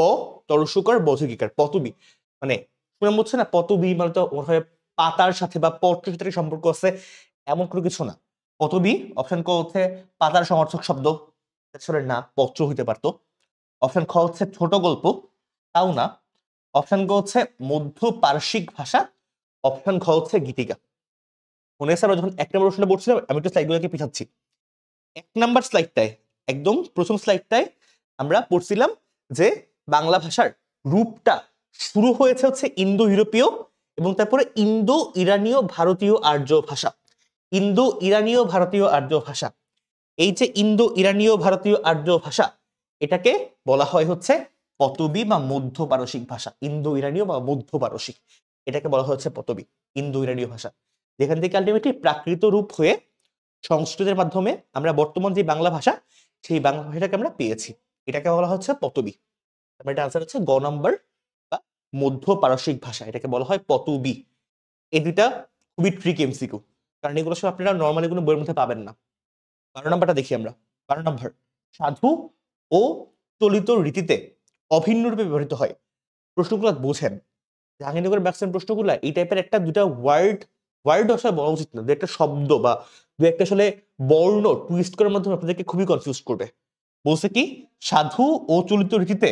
তরসুকার বধকিকার, পতুবি মানে শুনে বলছে না, পতুবি মানে তো মনে হয় পাতার সাথে বা পত্রের সাথে সম্পর্ক আছে, এমন কোনো কিছু না। পতুবি অপশন ক হচ্ছে পাতার সমার্থক শব্দ, আসলে না, পত্র হইতে পারতো। অপশন খ হচ্ছে ছোট গল্প, তাও না। অপশন গ হচ্ছে মধ্য পার্শ্বিক ভাষা। অপশন খ হচ্ছে গীতিকা। মনে আছে আমরা যখন এক নম্বর প্রশ্নটা পড়ছিলাম, আমি একটু স্লাইডগুলোকে পিছাচ্ছি। 1 নাম্বার স্লাইডটায়, একদম প্রথম স্লাইডটায় আমরা পড়ছিলাম যে বাংলা ভাষার রূপটা শুরু হয়েছে হচ্ছে ইন্দো ইউরোপীয় এবং তারপরে ইন্দো ইরানীয় ভারতীয় আর্য ভাষা। ইন্দো ইরানীয় ভারতীয় আর্য ভাষা, এই যে ইন্দো ইরানীয় ভারতীয় আর্য ভাষা, এটাকে বলা হয় হচ্ছে পতবি বা মধ্য পারসিক ভাষা। ইন্দো ইরানীয় বা মধ্য পারসিক, এটাকে বলা হচ্ছে পতবি, ইন্দো ইরানীয় ভাষা। যেখান থেকে আলটিমেটলি প্রাকৃত রূপ হয়ে সংস্কৃতের মাধ্যমে আমরা বর্তমান যে বাংলা ভাষা, সেই বাংলা ভাষাটাকে আমরা পেয়েছি, এটাকে বলা হচ্ছে পতবি। এটা আনসার হচ্ছে গ নাম্বার বা মধ্য পারসিক ভাষা, এটাকে বলা হয় পতুবি। এই দুইটা খুবই ট্রিক এমসিকিউ, কারণ এগুলো সব আপনারা নর্মালি কোনো বইয়ের মধ্যে পাবেন না। 12 নাম্বারটা দেখি আমরা। 12 নাম্বার, সাধু ও চলিত রীতিতে অভিন্ন রূপে ব্যবহৃত হয়। প্রশ্নগুলো বোঝেন, জাহাঙ্গীরনগর ব্যাকসেন প্রশ্নগুলো এই টাইপের একটা দুটা ওয়ার্ড আসলে বলা উচিত না, দু একটা শব্দ বা দু একটা আসলে বর্ণ টুইস্ট করার মাধ্যমে আপনাদেরকে খুবই কনফিউজ করবে। বলছে কি, সাধু ও চলিত রীতিতে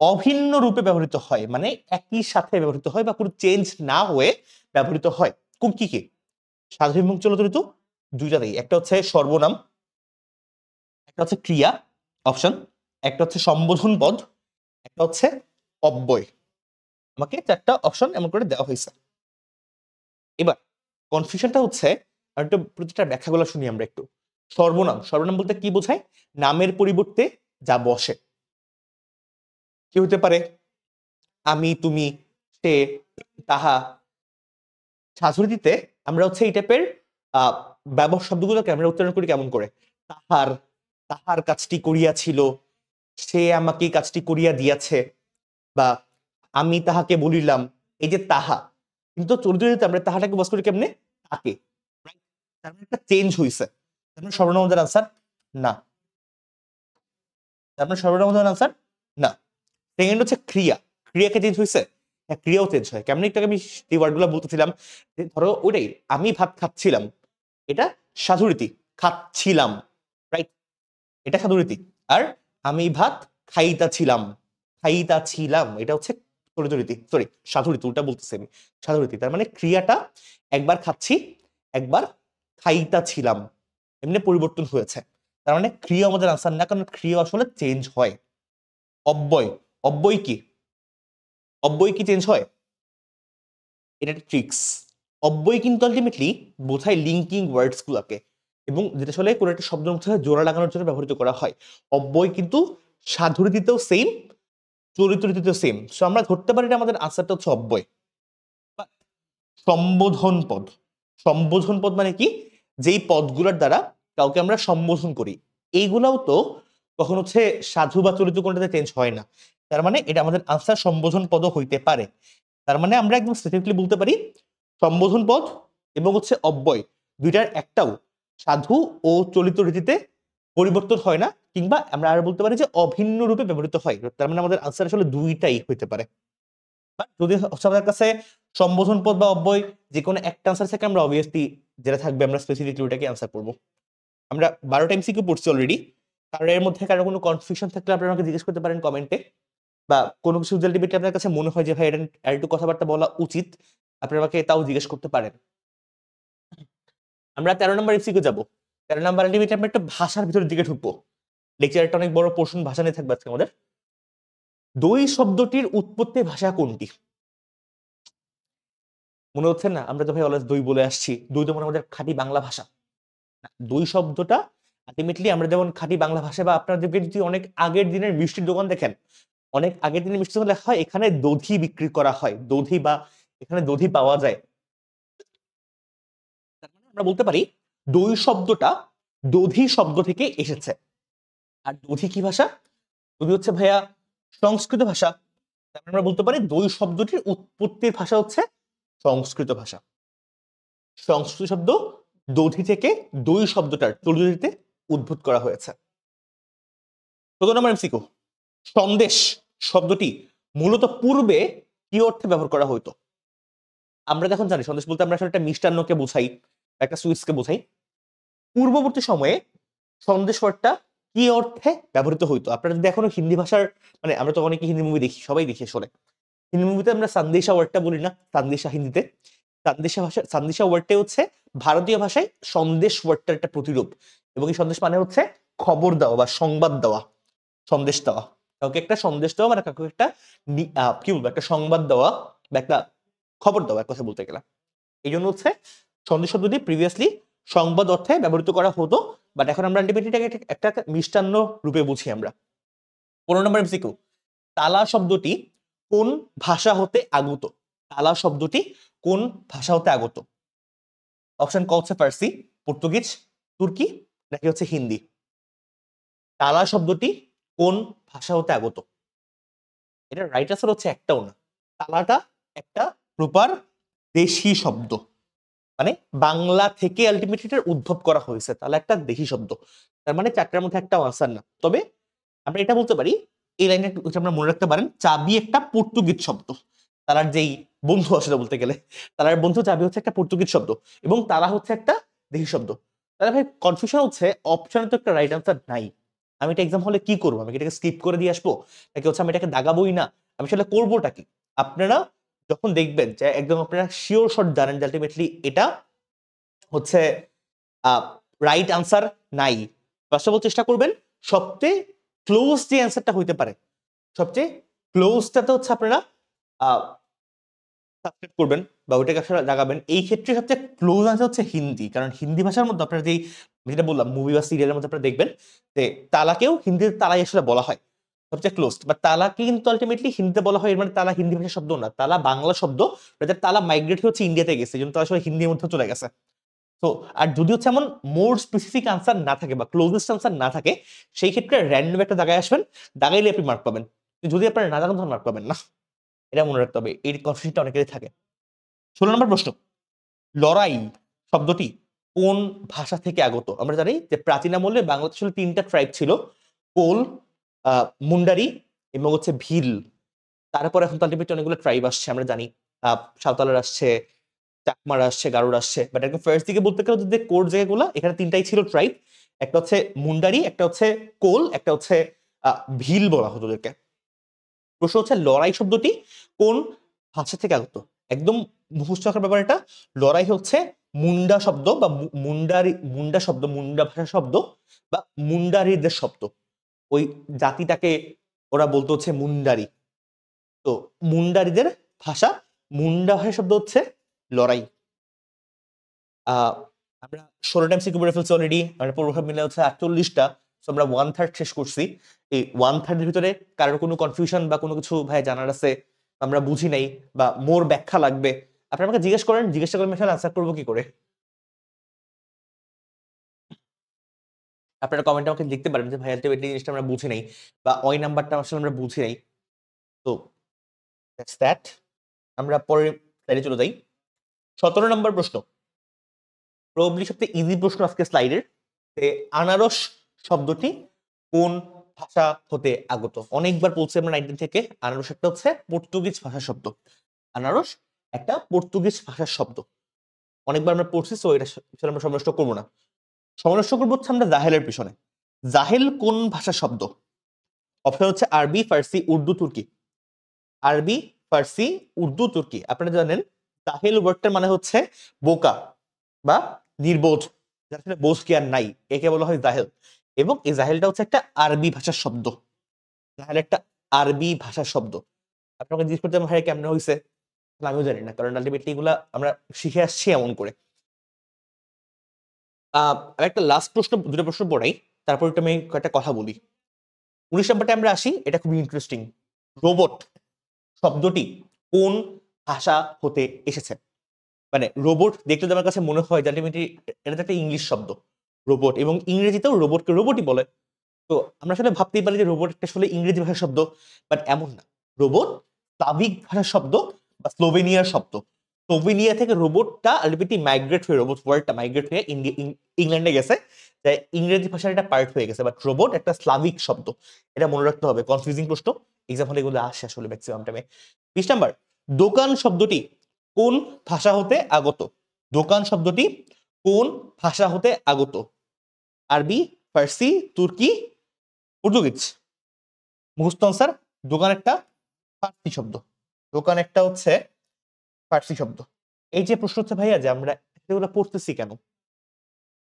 অভিন্ন রূপে ব্যবহৃত হয়, মানে একই সাথে ব্যবহৃত হয় বা কোনো চেঞ্জ না হয়ে ব্যবহৃত হয়। কোন কি কি? সাধু এবং চলিত ঋতু দুইটাতেই, একটা হচ্ছে সর্বনাম, একটা হচ্ছে ক্রিয়া অপশন, একটা হচ্ছে সম্বোধন পদ, একটা হচ্ছে অব্যয়। আমাকে 4টা অপশন এমন করে দেওয়া হয়েছে। এবার কনফিউশনটা হচ্ছে, আর একটু প্রতিটা ব্যাখ্যাগুলো শুনি আমরা একটু। সর্বনাম, সর্বনাম বলতে কি বোঝায়? নামের পরিবর্তে যা বসে। কি হতে পারে? আমি, তুমি, সে, তাহা। সাধুরীতিতে আমরা হচ্ছে এই টাইপের ব্যবহার শব্দগুলোকে আমরা উচ্চারণ করি কেমন করে? তাহার, তাহার কাজটি করিয়াছিল, সে আমাকে কাজটি করিয়া দিয়াছে, বা আমি তাহাকে বলিলাম। এই যে তাহা, কিন্তু চরিত্রীতে আমরা তাহাটাকে বস করি কেমনে? তাকে। তার মানে একটা চেঞ্জ হইছে। তার মানে সর্বনামের আনসার না। তার মানে সর্বনামের আনসার না। সেকেন্ড হচ্ছে ক্রিয়া, ক্রিয়াকে চেঞ্জ হইছে। হ্যাঁ, ক্রিয়াও চেঞ্জ হয় কেমন, একটু আমি এই ওয়ার্ডগুলো বলতেছিলাম যে ধরো ওইটাই, আমি ভাত খাচ্ছিলাম, এটা সাধুরীতি, খাচ্ছিলাম, রাইট, এটা সাধুরীতি। আর আমি ভাত খাইতাছিলাম, খাইতাছিলাম, এটা হচ্ছে চরিতরীতি, সরি সাধুরীতি, উল্টা বলতেছি আমি, সাধুরীতি। তার মানে ক্রিয়াটা একবার খাচ্ছি, একবার খাইতাছিলাম, এমনি পরিবর্তন হয়েছে। তার মানে ক্রিয়া আমাদের আনসার না, কারণ ক্রিয়া আসলে চেঞ্জ হয়। অব্যয়, অব্যয় কি? অব্যয় কি চেঞ্জ হয়? এটা একটা ট্রিক্স। অব্যয় কিন্তু আলটিমেটলি বোঝায় লিঙ্কিং ওয়ার্ডস গুলাকে, এবং যেটা আসলে কোনো একটা শব্দের মধ্যে জোড়া লাগানোর জন্য ব্যবহৃত করা হয়। অব্যয় কিন্তু সাধুরীতিতেও সেম, চরিত্রীতিতেও সেম। সো আমরা ধরতে পারি আমাদের আনসারটা হচ্ছে অব্যয়। সম্বোধন পদ, সম্বোধন পদ মানে কি? যেই পদগুলোর দ্বারা কাউকে আমরা সম্বোধন করি, এইগুলাও তো কখন হচ্ছে সাধু বা চরিত্র কোনটাতে চেঞ্জ হয় না। তার মানে এটা আমাদের আনসার সম্বোধন পদও হইতে পারে। তার মানে আমরা একদম স্পেসিফিকলি বলতে পারি সম্বোধন পদ এবং হচ্ছে অব্যয় দুইটার একটাও সাধু ও চলিত রীতিতে পরিবর্তন হয় না, কিংবা আমরা আর বলতে পারি যে অভিন্ন রূপে ব্যবহৃত হয়। তার মানে আমাদের আনসার আসলে দুইটাই হইতে পারে। যদি আমাদের কাছে সম্বোধন পদ বা অব্যয় যে কোনো একটা আনসার থেকে, আমরা অবভিয়াসলি যেটা থাকবে আমরা স্পেসিফিকলি ওটাকে আনসার করবো। আমরা 12টা এমসিকিউ পড়ছি অলরেডি, কারণ এর মধ্যে কারো কোনো কনফিউশন থাকলে আপনারা আমাকে জিজ্ঞেস করতে পারেন কমেন্টে, বা কোনো কিছু আলটিমেটলি আপনার কাছে মনে হয় যে ভাই এটা আর একটু কথাবার্তা বলা উচিত, আপনি আমাকে তাও জিজ্ঞেস করতে পারেন। আমরা 13 নম্বর এমসিকিউ যাবো। 13 নম্বর আলটিমেটলি আমরা একটা ভাষার ভিতরের দিকে ঢুকবো। লেকচারটা অনেক বড় পোর্শন ভাষা নিয়ে থাকবে আজকে আমাদের। দই শব্দটির উৎপত্তি ভাষা কোনটি? মনে হচ্ছে না আমরা তো ভাই অলওয়েজ দই বলে আসছি, দই তো মনে হয় আমাদের খাঁটি বাংলা ভাষা। দই শব্দটা আলটিমেটলি আমরা যেমন খাঁটি বাংলা ভাষা, বা আপনারা দেখবেন যদি অনেক আগের দিনের মিষ্টির দোকান দেখেন, অনেক আগের দিনের মিষ্টির দোকান লেখা হয় এখানে দধি বিক্রি করা হয়, দধি বা এখানে দধি পাওয়া যায়। তার মানে আমরা বলতে পারি দই শব্দটা দধি শব্দ থেকে এসেছে। আর দধি কি ভাষা? দধি হচ্ছে ভাইয়া সংস্কৃত ভাষা। তার মানে আমরা বলতে পারি দই শব্দটির উৎপত্তির ভাষা হচ্ছে সংস্কৃত ভাষা। সংস্কৃত শব্দ দধি থেকে দই শব্দটার তলুদিতে উদ্ভূত করা হয়েছে। ১৪ নম্বর এমসিকিউ, সন্দেশ শব্দটি মূলত পূর্বে কি অর্থে ব্যবহার করা হতো? আমরা যখন জানি সন্দেশ বলতে আমরা আসলে একটা মিষ্টান্নকে বোঝাই, একটা সুইটসকে বোঝাই। পূর্ববর্তী সময়ে সন্দেশ ওয়ার্ডটা কি অর্থে ব্যবহৃত হইতো? আপনারা যদি এখনো হিন্দি ভাষার, মানে আমরা তো অনেকে হিন্দি মুভি দেখি, সবাই দেখি আসলে। হিন্দি মুভিতে আমরা সন্দেশা ওয়ার্ডটা বলি না, সন্দেশা হিন্দিতে। সন্দেশা ভাষা, সন্দেশা ওয়ার্ডটা হচ্ছে ভারতীয় ভাষায় সন্দেশ ওয়ার্ডটার একটা প্রতিরূপ, এবং এই সন্দেশ মানে হচ্ছে খবর দেওয়া বা সংবাদ দেওয়া, সন্দেশ দেওয়া। কাউকে একটা সন্দেশ দেওয়া মানে কাউকে একটা কি বলবো, একটা সংবাদ দেওয়া বা একটা খবর দেওয়া, এক কথা বলতে গেলে। এই জন্য হচ্ছে সন্দেশ শব্দটি প্রিভিয়াসলি সংবাদ অর্থে ব্যবহৃত করা হতো, বাট এখন আমরা আলটিমেটলি একটা মিষ্টান্ন রূপে বুঝি আমরা। ১৫ নম্বর এমসিকিউ, তালা শব্দটি কোন ভাষা হতে আগত? তালা শব্দটি কোন ভাষা হতে আগত? অপশন ক হচ্ছে ফার্সি, পর্তুগিজ, তুর্কি, নাকি হচ্ছে হিন্দি। তালা শব্দটি কোন ভাষা হতে আগত? এটা রাইট আনসার হচ্ছে একটাও না। তালাটা একটা প্রপার দেশি শব্দ, মানে বাংলা থেকে আলটিমেটলি এটার উদ্ভব করা হয়েছে। তাহলে একটা দেশি শব্দ, তার মানে চারটার মধ্যে একটা আনসার না। তবে আমরা এটা বলতে পারি, এই লাইনে আমরা মনে রাখতে পারেন, চাবি একটা পর্তুগিজ শব্দ। তালার যেই বন্ধু আসলে বলতে গেলে, তালার বন্ধু চাবি হচ্ছে একটা পর্তুগিজ শব্দ, এবং তালা হচ্ছে একটা দেশি শব্দ। তাহলে ভাই কনফিউশন হচ্ছে অপশনে তো একটা রাইট আনসার নাই। আমি এটা এক্সাম হলে কি করবো? আমি এটাকে স্কিপ করে দিয়ে আসবো, নাকি হচ্ছে আমি এটাকে দাগাবোই না? আমি আসলে করবোটা কি? আপনারা যখন দেখবেন যে একদম আপনারা শিওর শট জানেন যে আলটিমেটলি এটা হচ্ছে রাইট আনসার নাই, ফার্স্ট অফ অল চেষ্টা করবেন সবচেয়ে ক্লোজ যে অ্যান্সারটা হইতে পারে, সবচেয়ে ক্লোজটাতে হচ্ছে আপনারা সাবস্ক্রাইব করবেন বা ওইটাকে আসলে লাগাবেন। এই ক্ষেত্রে সবচেয়ে ক্লোজ আনসার হচ্ছে হিন্দি, কারণ হিন্দি ভাষার মধ্যে আপনারা যেই, যেটা বললাম মুভি বা সিরিয়ালের মধ্যে আপনারা দেখবেন যে তালাকেও হিন্দিতে তালাই আসলে বলা হয় সবচেয়ে ক্লোজ, বা তালাকে কিন্তু আলটিমেটলি হিন্দিতে বলা হয়। এর মানে তালা হিন্দি ভাষার শব্দ না, তালা বাংলা শব্দ। তালা মাইগ্রেট হচ্ছে ইন্ডিয়াতে গেছে, এই জন্য তালা আসলে হিন্দির মধ্যে চলে গেছে। তো আর যদি হচ্ছে এমন মোর স্পেসিফিক আনসার না থাকে বা ক্লোজেস্ট আনসার না থাকে, সেই ক্ষেত্রে র্যান্ডম একটা জায়গায় আসবেন, দাগাইলে আপনি মার্ক পাবেন। যদি আপনারা না জানেন তখন মার্ক পাবেন না, এটা মনে রাখতে হবে। এই কনফিউশনটা অনেকেরই থাকে। ১৬ নম্বর প্রশ্ন, লড়াই শব্দটি কোন ভাষা থেকে আগত? আমরা জানি যে প্রাচীন আমলে বাংলাদেশে তিনটা ট্রাইব ছিল, কোল, মুন্ডারি এবং হচ্ছে ভিল। তারপর এখন তো আলটিমেটলি অনেকগুলো ট্রাইব আসছে, আমরা জানি সাঁওতালের আসছে, চাকমার আসছে, গারুর আসছে। বাট একদম ফার্স্ট দিকে বলতে গেলে যে কোর জায়গাগুলো, এখানে তিনটাই ছিল ট্রাইব। একটা হচ্ছে মুন্ডারি, একটা হচ্ছে কোল, একটা হচ্ছে ভিল বলা হতো ওদেরকে। প্রশ্ন হচ্ছে লড়াই শব্দটি কোন ভাষা থেকে আগত? একদম মুখস্থ রাখার ব্যাপার এটা। লড়াই হচ্ছে মুন্ডা শব্দ বা মুন্ডারি, মুন্ডা শব্দ, মুন্ডা ভাষা শব্দ বা মুন্ডারিদের শব্দ। ওই জাতিটাকে ওরা বলতো হচ্ছে মুন্ডারি। তো মুন্ডারিদের ভাষা, মুন্ডা ভাষা শব্দ হচ্ছে লড়াই। আমরা ১৬টা এমসিকিউ পড়ে ফেলছি অলরেডি। আমরা পূর্বভাব মিলে হচ্ছে ৪৮টা। সো আমরা 1/3 শেষ করছি। এই 1/3 এর ভিতরে কারোর কোনো কনফিউশন বা কোনো কিছু ভাই জানার আছে, আমরা বুঝি নাই বা মোর ব্যাখ্যা লাগবে, আপনারা আমাকে জিজ্ঞেস করেন, জিজ্ঞাসা করে আমি আসলে আনসার করবো কি করে? আপনারা কমেন্টে আমাকে লিখতে পারেন যে ভাই আলটিমেটলি এই জিনিসটা আমরা বুঝি নাই, বা ওই নাম্বারটা আসলে আমরা বুঝি নাই। তো দ্যাটস দ্যাট। আমরা পরের স্লাইডে চলে যাই। ১৭ নম্বর প্রশ্ন, প্রবাবলি সবচেয়ে ইজি প্রশ্ন আজকে স্লাইডের, যে আনারস শব্দটি কোন ভাষা হতে আগত? অনেকবার বলছি আমরা 19 থেকে, আনারস একটা হচ্ছে পর্তুগিজ ভাষার শব্দ। আনারস একটা পর্তুগিজ ভাষার শব্দ, অনেকবার আমরা পড়ছি। সো এটা আমরা সমালোচনা করবো না, সমালোচনা করবো হচ্ছে আমরা জাহেলের পিছনে। জাহেল কোন ভাষার শব্দ? অপশন হচ্ছে আরবি, ফার্সি, উর্দু, তুর্কি। আরবি, ফার্সি, উর্দু, তুর্কি। আপনারা জানেন জাহেল ওয়ার্ডটার মানে হচ্ছে বোকা বা নির্বোধ, যার সাথে বোঝ জ্ঞান নাই, একে বলা হয় জাহেল। এবং এই জাহেলটা হচ্ছে একটা আরবি ভাষার শব্দ। জাহেল একটা আরবি ভাষার শব্দ। আপনাকে জিজ্ঞেস করতে ভাই কেমন হয়েছে, আমিও জানি না, কারণ আলটিমেটলি এগুলা আমরা শিখে আসছি এমন করে। আমি একটা লাস্ট প্রশ্ন, দুটো প্রশ্ন পড়াই, তারপর একটু আমি কয়েকটা কথা বলি। 19 নম্বরটা আমরা আসি, এটা খুবই ইন্টারেস্টিং। রোবট শব্দটি কোন ভাষা হতে এসেছে? মানে রোবট দেখতে তো আমার কাছে মনে হয় যে আলটিমেটলি এটা তো একটা ইংলিশ শব্দ রোবট, এবং ইংরেজিতেও রোবটকে রোবটই বলে। তো আমরা আসলে ভাবতেই পারি যে রোবট একটা আসলে ইংরেজি ভাষার শব্দ, বাট এমন না। রোবট স্লাভিক ভাষার শব্দ বা স্লোভেনিয়ার শব্দ। স্লোভেনিয়া থেকে রোবটটা আলটিমেটলি মাইগ্রেট হয়ে, রোবট ওয়ার্ডটা মাইগ্রেট হয়ে ইংল্যান্ডে গেছে, তাই ইংরেজি ভাষার একটা পার্ট হয়ে গেছে, বাট রোবট একটা স্লাভিক শব্দ। এটা মনে রাখতে হবে, কনফিউজিং প্রশ্ন, এক্সাম হলে এগুলো আসে আসলে ম্যাক্সিমাম টাইমে। 20 নাম্বার, দোকান শব্দটি কোন ভাষা হতে আগত? দোকান শব্দটি কোন ভাষা হতে আগত? আরবি, ফার্সি, তুর্কি, পর্তুগিজ? মুখস্থ আনসার, দোকান একটা ফার্সি শব্দ। দোকান একটা হচ্ছে ফার্সি শব্দ। এই যে প্রশ্ন হচ্ছে ভাইয়া যে আমরা এগুলো পড়তেছি কেন,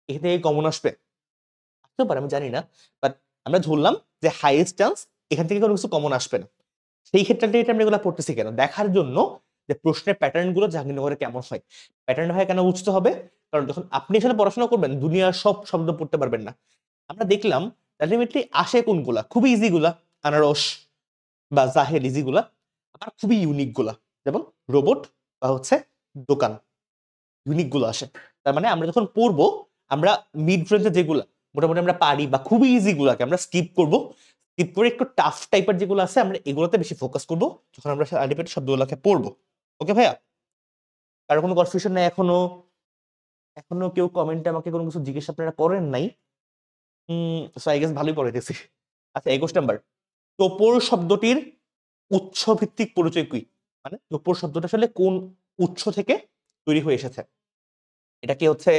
এখান থেকে কমন আসবে, আসতে পারে আমি জানি না, বাট আমরা ধরলাম যে হাইয়েস্ট চান্স এখান থেকে কোনো কিছু কমন আসবে না। সেই ক্ষেত্রে আমরা এগুলো পড়তেছি কেন? দেখার জন্য যে প্রশ্নের প্যাটার্ন গুলো জাহাঙ্গীরনগরে কেমন হয়। প্যাটার্ন হয় কেন বুঝতে হবে, কারণ যখন আপনি আসলে পড়াশোনা করবেন দুনিয়ার সব শব্দ পড়তে পারবেন না। আমরা দেখলাম আলটিমেটলি আসে কোনগুলা, খুবই ইজি গুলা, আনারস বা জাহেল, ইজি গুলা, আর খুবই ইউনিক গুলা, যেমন রোবট বা হচ্ছে দোকান, ইউনিক গুলো আসে। তার মানে আমরা যখন পড়বো, আমরা মিড রেঞ্জে যেগুলা মোটামুটি আমরা পারি বা খুবই ইজি গুলাকে আমরা স্কিপ করব, স্কিপ করে একটু টাফ টাইপের যেগুলো আছে আমরা এগুলোতে বেশি ফোকাস করব যখন আমরা আলটিমেটলি শব্দগুলোকে পড়বো। ওকে ভাইয়া, কারো কোনো কনফিউশন নেই এখনো? এখনো কেউ কমেন্টে আমাকে কোনো কিছু জিজ্ঞেস আপনারা করেন নাই? সো আই গেস ভালোই পড়াইতেছি। আচ্ছা, 21 নাম্বার, টোপর শব্দটির উৎস ভিত্তিক পরিচয় কি? মানে টোপর শব্দটা আসলে কোন উৎস থেকে তৈরি হয়ে এসেছে? এটা কি হচ্ছে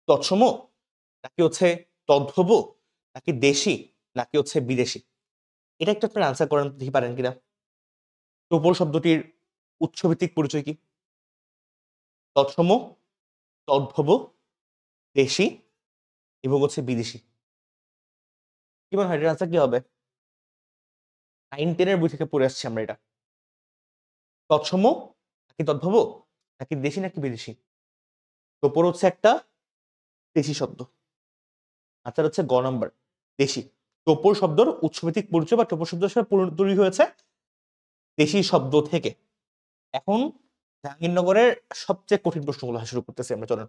তৎসম, নাকি হচ্ছে তদ্ভব, নাকি দেশি, নাকি হচ্ছে বিদেশি? এটা একটু আপনার আনসার করেন দেখি পারেন কিনা। টোপর শব্দটির উৎসভিত্তিক পরিচয় কি? তৎসম, তদ্ভব, দেশি এবং হচ্ছে বিদেশি। কি মনে হয় এটার আনসার কি হবে? 9-10 এর বই থেকে পড়ে আসছি আমরা এটা। তৎসম নাকি তদ্ভব, নাকি দেশি নাকি বিদেশি? টোপর হচ্ছে একটা দেশি শব্দ, আনসার হচ্ছে গ নাম্বার, দেশি। টোপর শব্দের উৎসভিত্তিক পরিচয় বা টোপর শব্দ তৈরি হয়েছে দেশি শব্দ থেকে। এখন জাহাঙ্গীরনগরের সবচেয়ে কঠিন প্রশ্নগুলো আসা শুরু করতেছি আমরা, চলেন।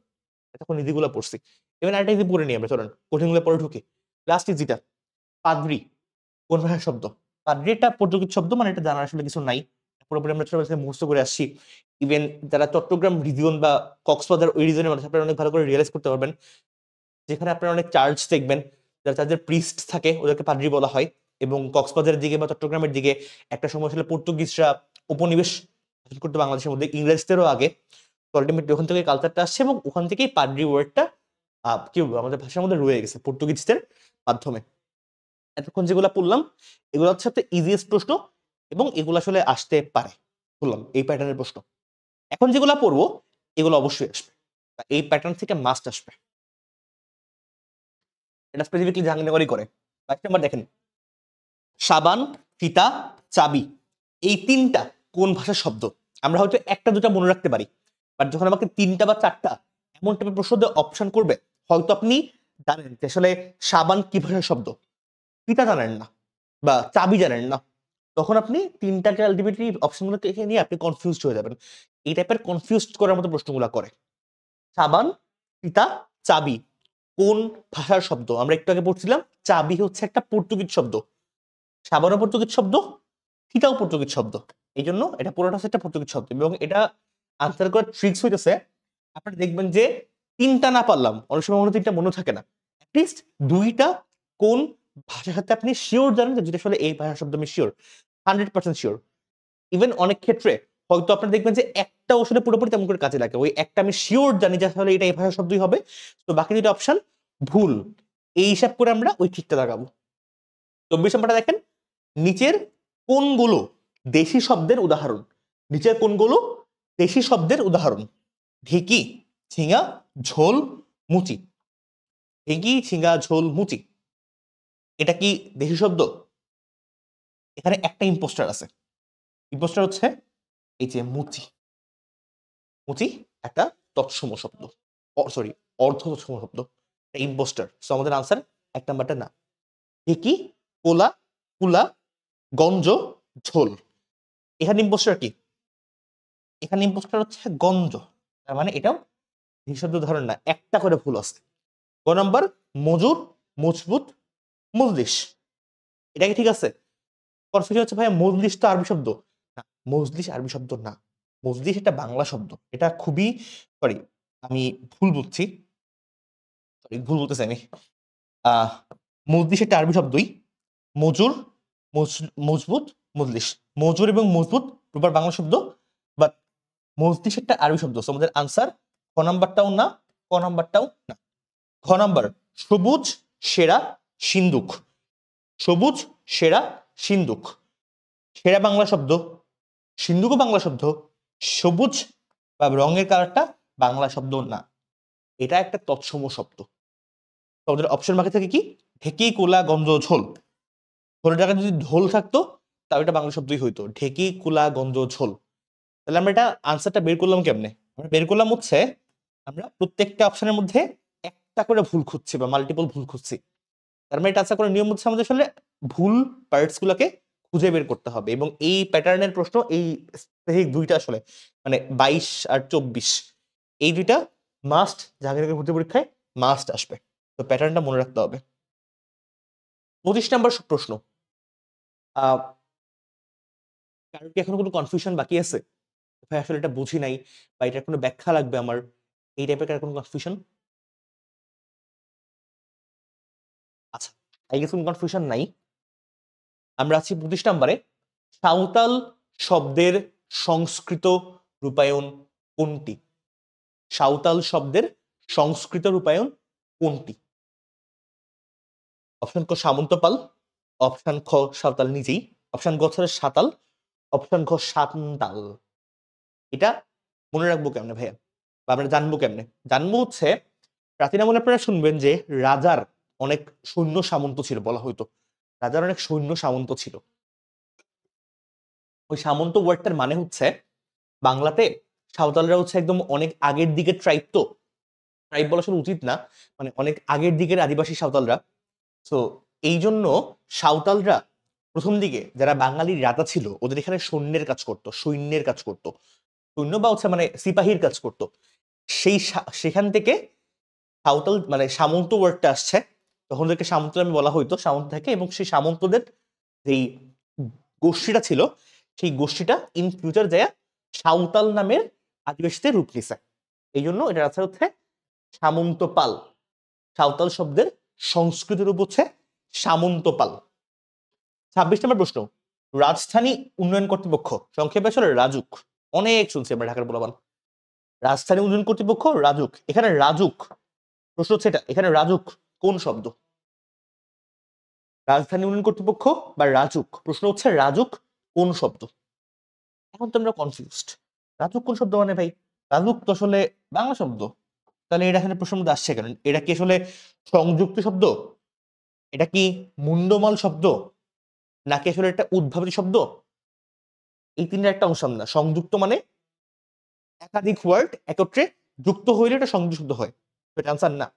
এতক্ষণ ইজিগুলো পড়ছি, এবার আরেকটা ইজি পড়ে নিই আমরা, চলেন কঠিনগুলো পরে ঢুকি। লাস্ট ইজিটা, পাদ্রি কোন ভাষার শব্দ? পাদ্রি একটা পর্তুগিজ শব্দ, মানে এটা জানার আসলে কিছু নাই, পুরোপুরি আমরা ছোটবেলা থেকে মুখস্থ করে আসছি। ইভেন যারা চট্টগ্রাম রিজিয়ন বা কক্সবাজার ওই রিজনের মানুষ, আপনারা অনেক ভালো করে রিয়েলাইজ করতে পারবেন, যেখানে আপনারা অনেক চার্চ দেখবেন, যারা চার্চের প্রিস্ট থাকে ওদেরকে পাদ্রি বলা হয়। এবং কক্সবাজারের দিকে বা চট্টগ্রামের দিকে একটা সময় আসলে পর্তুগিজরা উপনিবেশ শাসন করতো বাংলাদেশের মধ্যে, ইংরেজদেরও আগে। তো আলটিমেটলি ওখান থেকে কালচারটা আসছে এবং ওখান থেকেই পাদ্রি ওয়ার্ডটা কি বলবো আমাদের ভাষার মধ্যে রয়ে গেছে পর্তুগিজদের মাধ্যমে। এতক্ষণ যেগুলো পড়লাম এগুলো হচ্ছে সবচেয়ে ইজিয়েস্ট প্রশ্ন, এবং এগুলো আসলে আসতে পারে, বললাম এই প্যাটার্নের প্রশ্ন। এখন যেগুলো পড়বো এগুলো অবশ্যই আসবে, এই প্যাটার্ন থেকে মাস্ট আসবে। এটা স্পেসিফিকলি জাহাঙ্গীরনগরই করে। 22 নাম্বার দেখেন, সাবান, ফিতা, চাবি, এই তিনটা কোন ভাষার শব্দ? আমরা হয়তো একটা দুটা মনে রাখতে পারি, বাট যখন আমাকে তিনটা বা চারটা এমন টাইপের প্রশ্ন অপশন করবে, হয়তো আপনি জানেন যে আসলে সাবান কি ভাষার শব্দ, ফিতা জানেন না বা চাবি জানেন না, তখন আপনি তিনটাকে আলটিমেটলি অপশনগুলোকে নিয়ে আপনি কনফিউজড হয়ে যাবেন। এই টাইপের কনফিউজড করার মতো প্রশ্নগুলো করে। সাবান, ফিতা, চাবি কোন ভাষার শব্দ? আমরা একটু আগে পড়ছিলাম চাবি হচ্ছে একটা পর্তুগিজ শব্দ, সাবানও পর্তুগিজ শব্দ, ফিতাও পর্তুগিজ শব্দ, এই জন্য এটা পুরোটা হচ্ছে একটা পর্তুগিজ শব্দ। এবং এটা আনসার করার ট্রিক্স হইতেছে, আপনারা দেখবেন যে তিনটা না পারলাম অনেক সময় মনে তিনটা মনে থাকে না, অ্যাটলিস্ট দুইটা কোন ভাষার সাথে আপনি শিওর জানেন যে যেটা আসলে এই ভাষার শব্দ, আমি শিওর, 100% শিওর। ইভেন অনেক ক্ষেত্রে হয়তো আপনারা দেখবেন যে একটা আসলে পুরোপুরি তেমন করে কাজে লাগে, ওই একটা আমি শিওর জানি যে আসলে এটা এই ভাষার শব্দই হবে, তো বাকি দুটো অপশন ভুল, এই হিসাব করে আমরা ওই ঠিকটা লাগাবো। 24 নম্বরটা দেখেন, নিচের কোনগুলো দেশি শব্দের উদাহরণ? নিচের কোনগুলো দেশি শব্দের উদাহরণ? ঢেকি, ঝিঙা, ঝোল, মুচি। ঢেকি, ঝিঙা, ঝোল, মুচি। এটা কি দেশি শব্দ? এখানে একটা ইম্পোস্টার আছে। ইম্পোস্টার হচ্ছে এই যে মুচি। মুচি একটা তৎসম শব্দ, সরি অর্ধ তৎসম শব্দ, ইম্পোস্টার। সো আমাদের আনসার 1 নাম্বারটা না। ঢেকি, কোলা, কুলা, গঞ্জ, ঝোল। এখানে ইম্পোস্টার কি? এখানে ইম্পোস্টার হচ্ছে গঞ্জ, তার মানে এটাও দেশি শব্দ ধরেন না, একটা করে ভুল আছে। ক নাম্বার মজুর, মজবুত, মজলিস। এটা কি ঠিক আছে? কনফিউশন হচ্ছে ভাইয়া মজলিস তো আরবি শব্দ না, মজলিস আরবি শব্দ না, মজলিস এটা বাংলা শব্দ। এটা খুবই সরি, আমি ভুল বলছি, সরি ভুল বলতেছি আমি। মজলিস এটা আরবি শব্দই। মজুর, মজবুত, মজলিস। মজুর এবং মজবুত প্রপার বাংলা শব্দ, বাট মজলিস একটা আরবি শব্দ। সো আমাদের আনসার খ নাম্বারটাও না, ক নাম্বারটাও না। খ নাম্বার সবুজ, সেরা, সিন্দুক। সবুজ, সেরা, সিন্দুক। সেরা বাংলা শব্দ, সিন্ধুকও বাংলা শব্দ, সবুজ বা রঙের কালারটা বাংলা শব্দ না, এটা একটা তৎসম শব্দ। আমাদের অপশন বাকি থাকে কি? ঢেকি, কোলা, গঞ্জ, ঝোল। ঝোলের জায়গায় যদি ঢোল থাকতো তাহলে এটা বাংলা শব্দই হইতো, ঢেকি, কুলা, গঞ্জ, ঝোল। তাহলে আমরা এটা আনসারটা বের করলাম কেমনে? আমরা বের করলাম হচ্ছে আমরা প্রত্যেকটা অপশনের মধ্যে একটা করে ভুল খুঁজছি বা মাল্টিপল ভুল খুঁজছি। তার মানে এটা আনসার করার নিয়ম হচ্ছে আমাদের আসলে ভুল পার্টস গুলাকে খুঁজে বের করতে হবে, এবং এই প্যাটার্নের প্রশ্ন এই স্পেসিফিক দুইটা আসলে মানে 22 আর 24 এই দুইটা মাস্ট জাহাঙ্গীরনগর ভর্তি পরীক্ষায় মাস্ট আসবে। তো প্যাটার্নটা মনে রাখতে হবে। 25 নম্বর প্রশ্ন, কারণ কি এখনো কোনো কনফিউশন বাকি আছে? ভাই আসলে এটা বুঝি নাই বা এটার কোনো ব্যাখ্যা লাগবে আমার, এই টাইপের কার কোনো কনফিউশন? আচ্ছা, আই গেস কোনো কনফিউশন নাই। আমরা আছি 25 নম্বরে। সাঁওতাল শব্দের সংস্কৃত রূপায়ণ কোনটি? সাঁওতাল শব্দের সংস্কৃত রূপায়ণ কোনটি? অপশন ক সামন্তপাল, অপশন খ সাঁওতাল নিজেই, অপশন গ হচ্ছে সাঁতাল, অপশন ঘ সান্তাল। এটা মনে রাখবো কেমনে ভাইয়া, বা আমরা জানবো কেমনে? জানবো হচ্ছে প্রাচীন আমলে আপনারা শুনবেন যে রাজার অনেক সৈন্য সামন্ত ছিল, বলা হইতো রাজার অনেক সৈন্য সামন্ত ছিল। ওই সামন্ত ওয়ার্ডটার মানে হচ্ছে বাংলাতে সাঁওতালরা হচ্ছে একদম অনেক আগের দিকের ট্রাইব, তো ট্রাইব বলা আসলে উচিত না, মানে অনেক আগের দিকের আদিবাসী সাঁওতালরা। তো এই জন্য সাঁওতালরা প্রথম দিকে যারা বাঙালির রাজা ছিল ওদের এখানে সৈন্যের কাজ করতো, সৈন্যের কাজ করতো, সৈন্য বা হচ্ছে মানে সিপাহীর কাজ করতো। সেখান থেকে সাঁওতাল মানে সামন্ত ওয়ার্ডটা আসছে, তখন ওদেরকে সামন্ত নামে বলা হইতো, সামন্ত থেকে। এবং সেই সামন্তদের যেই গোষ্ঠীটা ছিল সেই গোষ্ঠীটা ইন ফিউচার যায় সাঁওতাল নামের আদিবাসীতে রূপ নিছে। এই জন্য এটার আনসার হচ্ছে সামন্ত পাল। সাঁওতাল শব্দের সংস্কৃত রূপ হচ্ছে সামন্ত পাল। 26 নম্বর প্রশ্ন, রাজধানী উন্নয়ন কর্তৃপক্ষ সংক্ষেপে আসলে রাজুক, অনেক শুনছি আমরা ঢাকার বলবান। রাজধানী উন্নয়ন কর্তৃপক্ষ রাজুক, এখানে রাজুক প্রশ্ন হচ্ছে এটা, এখানে রাজুক কোন শব্দ? রাজধানী উন্নয়ন কর্তৃপক্ষ বা রাজুক, প্রশ্ন হচ্ছে রাজুক কোন শব্দ? এখন তো আমরা কনফিউজড, রাজুক কোন শব্দ মানে ভাই? রাজুক তো আসলে বাংলা শব্দ, তাহলে এটা এখানে প্রশ্ন মধ্যে আসছে কেন? এটা কি আসলে সংযুক্ত শব্দ? এটা কি মুন্ডমাল শব্দ? নাকি আসলে একটা উদ্ভাবিত শব্দ? এই তিনটা একটা অংশ না। সংযুক্ত মানে একাধিক ওয়ার্ড একত্রে যুক্ত হইলে এটা সংযুক্ত শব্দ হয়, এটা আনসার না।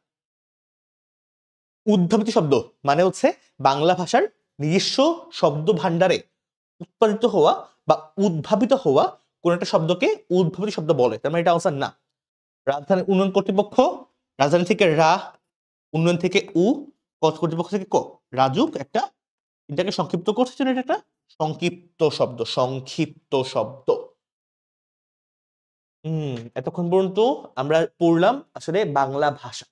উদ্ভাবিত শব্দ মানে হচ্ছে বাংলা ভাষার নিজস্ব শব্দ ভান্ডারে উৎপাদিত হওয়া বা উদ্ভাবিত হওয়া কোন একটা শব্দকে উদ্ভাবিত শব্দ বলে, তার মানে এটা আনসার না। রাজধানী উন্নয়ন কর্তৃপক্ষ, রাজধানী থেকে রা, উন্নয়ন থেকে উ, কর্তৃপক্ষ থেকে ক, রাজুক একটা, এটাকে সংক্ষিপ্ত করছে জন্য এটা একটা সংক্ষিপ্ত শব্দ, সংক্ষিপ্ত শব্দ। এতক্ষণ পর্যন্ত আমরা পড়লাম আসলে বাংলা ভাষা,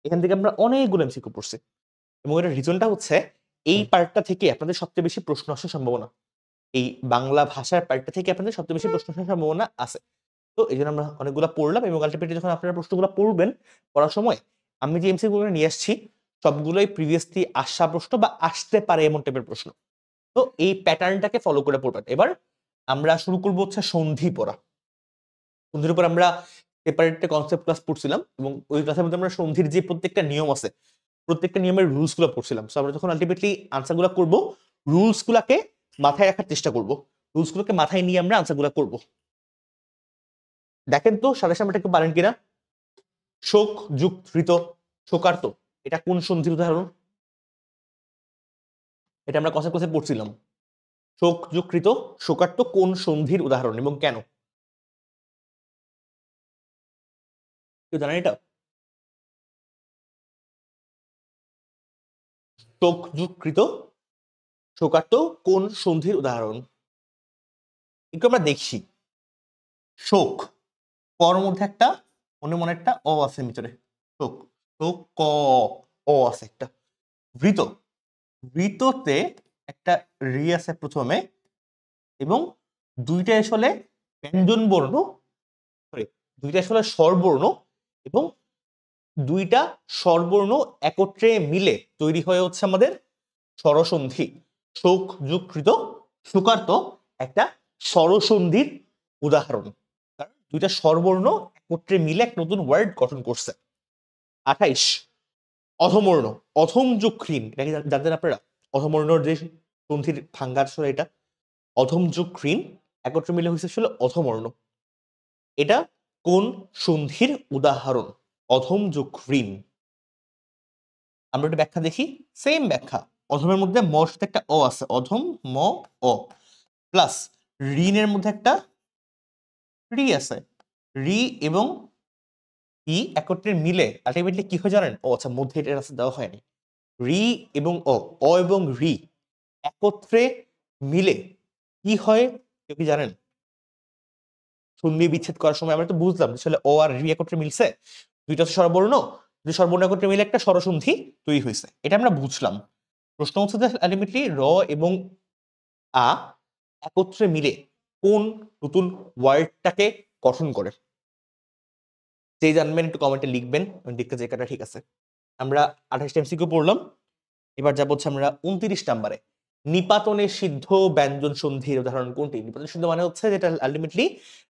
এখান থেকে আমরা অনেকগুলো এমসিকিউ পড়ছি, এবং এর রিজনটা হচ্ছে এই পার্টটা থেকে আপনাদের সবচেয়ে বেশি প্রশ্ন আসার সম্ভাবনা, এই বাংলা ভাষার পার্টটা থেকে আপনাদের সবচেয়ে বেশি প্রশ্ন আসার সম্ভাবনা আছে। তো এই জন্য আমরা অনেকগুলো পড়লাম, এবং আলটিমেটলি যখন আপনারা প্রশ্নগুলো পড়বেন, পড়ার সময় আমি যে এমসিকিউ গুলো নিয়ে আসছি সবগুলোই প্রিভিয়াসলি আসা প্রশ্ন বা আসতে পারে এমন টাইপের প্রশ্ন। তো এই প্যাটার্নটাকে ফলো করে পড়বেন। এবার আমরা শুরু করবো হচ্ছে সন্ধি পড়া। সন্ধির উপর আমরা সেপারেট কনসেপ্ট ক্লাস পড়ছিলাম, এবং ওই ক্লাসের মধ্যে আমরা সন্ধির যে প্রত্যেকটা নিয়ম আছে প্রত্যেকটা নিয়মের রুলস গুলো পড়ছিলাম। সো আমরা যখন আলটিমেটলি আনসার গুলো করবো, রুলস গুলাকে মাথায় রাখার চেষ্টা করবো, রুলস গুলোকে মাথায় নিয়ে আমরা আনসার গুলো করবো। দেখেন তো সাথে সাথে একটু পারেন কিনা। শোক যুগ ধৃত শোকার্ত, এটা কোন সন্ধির উদাহরণ? এটা আমরা কষে কষে পড়ছিলাম। শোক যুগকৃত শোকার্ত কোন সন্ধির উদাহরণ এবং কেন? কেউ জানেন এটা? শোক যুগকৃত শোকার্ত কোন সন্ধির উদাহরণ? একটু আমরা দেখি। শোক, কর মধ্যে একটা মনে মনে একটা অ আছে ভিতরে, শোক, শোক ক অ আছে একটা। বৃত, বৃততে একটা রি আছে প্রথমে এবং দুইটা আসলে ব্যঞ্জন বর্ণ, দুইটা আসলে স্বরবর্ণ এবং দুইটা স্বরবর্ণ একত্রে মিলে তৈরি হয়ে হচ্ছে আমাদের স্বরসন্ধি। শোক যুগকৃত শোকার্ত একটা স্বরসন্ধির উদাহরণ, কারণ দুইটা স্বরবর্ণ একত্রে মিলে এক নতুন ওয়ার্ড গঠন করছে। 28 অধমবর্ণ, অধম যুগ হ্রিন, এটা কি জানতেন আপনারা? অধমবর্ণর যে সন্ধির ভাঙ্গার ছিল এটা, অধম যুগ হ্রিন একত্রে মিলে হয়েছে ছিল অধমবর্ণ। এটা কোন সন্ধির উদাহরণ? অধম যুগ হ্রিন। আমরা একটা ব্যাখ্যা দেখি, সেম ব্যাখ্যা। অধমের মধ্যে ম সাথে একটা অ আছে, অধম ম অ প্লাস ঋণের মধ্যে একটা রি আছে, রি এবং ই একত্রে মিলে আলটিমেটলি কি হয় জানেন? ও আচ্ছা, মধ্যে এটা রাস্তা দেওয়া হয়নি। রি এবং অ এবং রি একত্রে মিলে কি হয় কেউ কি জানেন? সন্ধি বিচ্ছেদ করার সময় আমরা তো বুঝলাম আসলে অ আর রি একত্রে মিলছে, দুইটা স্বরবর্ণ, দুই স্বরবর্ণ একত্রে মিলে একটা স্বরসন্ধি তৈরি হয়েছে, এটা আমরা বুঝলাম। প্রশ্ন হচ্ছে যে আলটিমেটলি র এবং আ একত্রে মিলে কোন নতুন ওয়ার্ডটাকে গঠন করে? যে জানবেন একটু কমেন্টে লিখবেন, আমি দেখতে চাই কাটা ঠিক আছে। আমরা 28 এমসিকিউ পড়লাম, এবার যাব হচ্ছে আমরা 29 নম্বরে। নিপাতনে সিদ্ধ ব্যঞ্জন সন্ধির উদাহরণ কোনটি? নিপাতন সিদ্ধ মানে হচ্ছে যেটা আলটিমেটলি